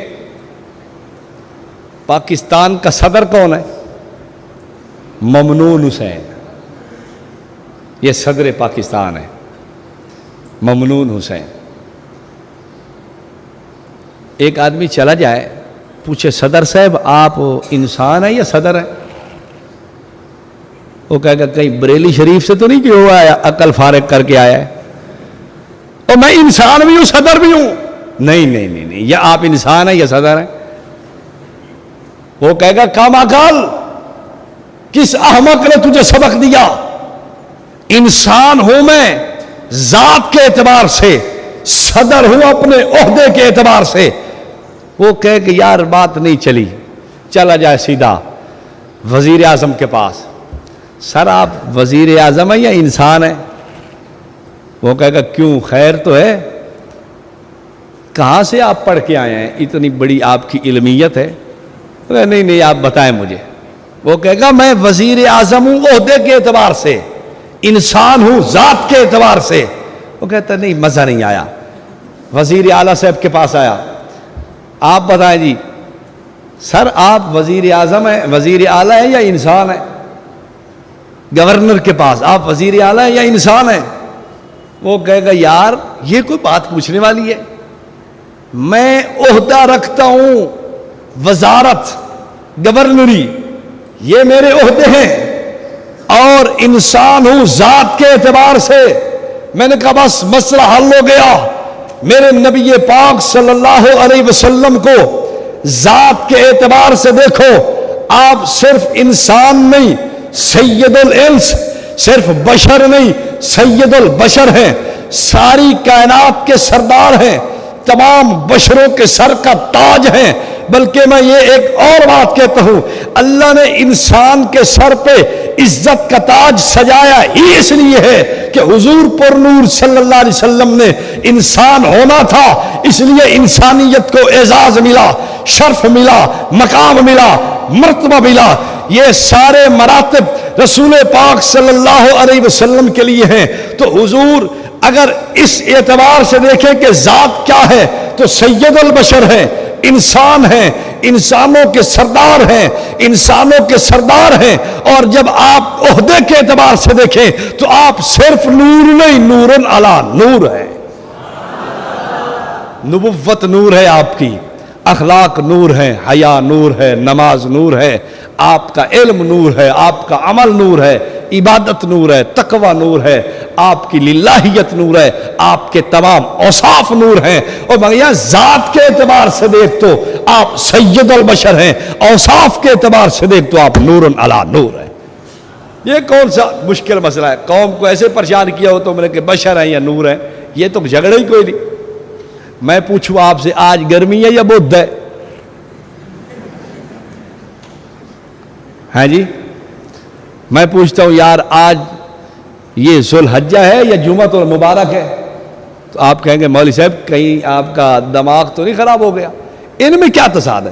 پاکستان کا صدر کون ہے؟ ممنون حسین، یہ صدر پاکستان ہے، ممنون حسین۔ ایک آدمی چلا جائے پوچھے صدر صاحب آپ انسان ہیں یا صدر ہیں؟ وہ کہے گا کہیں بریلی شریف سے تو نہیں کہ ہوا ہے عقل فارغ کر کے آیا ہے، اور میں انسان بھی ہوں صدر بھی ہوں؟ نہیں، یا آپ انسان ہیں یا صدر ہیں؟ وہ کہے گا کام عقل، کس احمق نے تجھے سبق دیا؟ انسان ہوں میں ذات کے اعتبار سے، صدر ہوں اپنے عہدے کے اعتبار سے۔ وہ کہے کہ یار بات نہیں چلی، چلا جائے سیدھا وزیر اعظم کے پاس۔ سر آپ وزیر اعظم ہیں یا انسان ہیں؟ وہ کہے گا کیوں خیر تو ہے؟ کہاں سے آپ پڑھ کے آئے ہیں، اتنی بڑی آپ کی علمیت ہے؟ نہیں نہیں آپ بتائیں مجھے۔ وہ کہے گا میں وزیر اعظم ہوں عہدے کے اعتبار سے، انسان ہوں ذات کے اعتبار سے۔ وہ کہتا نہیں مزہ نہیں آیا۔ وزیر اعلیٰ صاحب کے پاس آیا، آپ بتائیں جی سر آپ وزیر اعظم ہیں، وزیر اعلیٰ ہیں یا انسان ہیں؟ گورنر کے پاس آپ وزیر اعلیٰ ہیں یا انسان ہیں؟ وہ کہے گا یار یہ کوئی بات پوچھنے والی ہے، میں عہدہ رکھتا ہوں وزارت گورنری، یہ میرے عہدے ہیں، اور انسان ہوں ذات کے اعتبار سے۔ میں نے کہا بس مسئلہ حل ہو گیا۔ میرے نبی پاک صلی اللہ علیہ وسلم کو ذات کے اعتبار سے دیکھو، آپ صرف انسان نہیں سید الانس، صرف بشر نہیں سید البشر ہیں، ساری کائنات کے سردار ہیں، تمام بشروں کے سر کا تاج ہیں۔ بلکہ میں یہ ایک اور بات کہتا ہوں، اللہ نے انسان کے سر پہ عزت کا تاج سجایا ہی اس لیے ہے کہ حضور پر نور صلی اللہ علیہ وسلم نے انسان ہونا تھا، اس لیے انسانیت کو اعزاز ملا، شرف ملا، مقام ملا، مرتبہ ملا۔ یہ سارے مراتب رسول پاک صلی اللہ علیہ وسلم کے لیے ہیں۔ تو حضور اگر اس اعتبار سے دیکھیں کہ ذات کیا ہے تو سید البشر ہیں، انسان ہیں، انسانوں کے سردار ہیں، انسانوں کے سردار ہیں۔ اور جب آپ عہدے کے اعتبار سے دیکھیں تو آپ صرف نور نہیں، نورن علی نور ہے۔ نبوت نور ہے آپ کی، اخلاق نور ہے، حیا نور ہے، نماز نور ہے، آپ کا علم نور ہے، آپ کا عمل نور ہے، عبادت نور ہے، تقوی نور ہے، آپ کی للہیت نور ہے، آپ کے تمام اوصاف نور ہیں۔ اور مگر ذات کے اعتبار سے دیکھ تو آپ سید البشر ہیں، اوصاف کے اعتبار سے دیکھ تو آپ نور علی نور ہیں۔ یہ کون سا مشکل مسئلہ ہے؟ قوم کو ایسے پریشان کیا ہو تم نے کہ بشر ہیں یا نور ہیں، یہ تو جھگڑا ہی کوئی نہیں۔ میں پوچھوں آپ سے آج گرمی ہے یا بدھ ہے؟ ہاں جی میں پوچھتا ہوں یار آج یہ ذوالحجہ ہے یا جمعۃ المبارک ہے؟ تو آپ کہیں گے مولوی صاحب کہیں آپ کا دماغ تو نہیں خراب ہو گیا؟ ان میں کیا تصاد ہے؟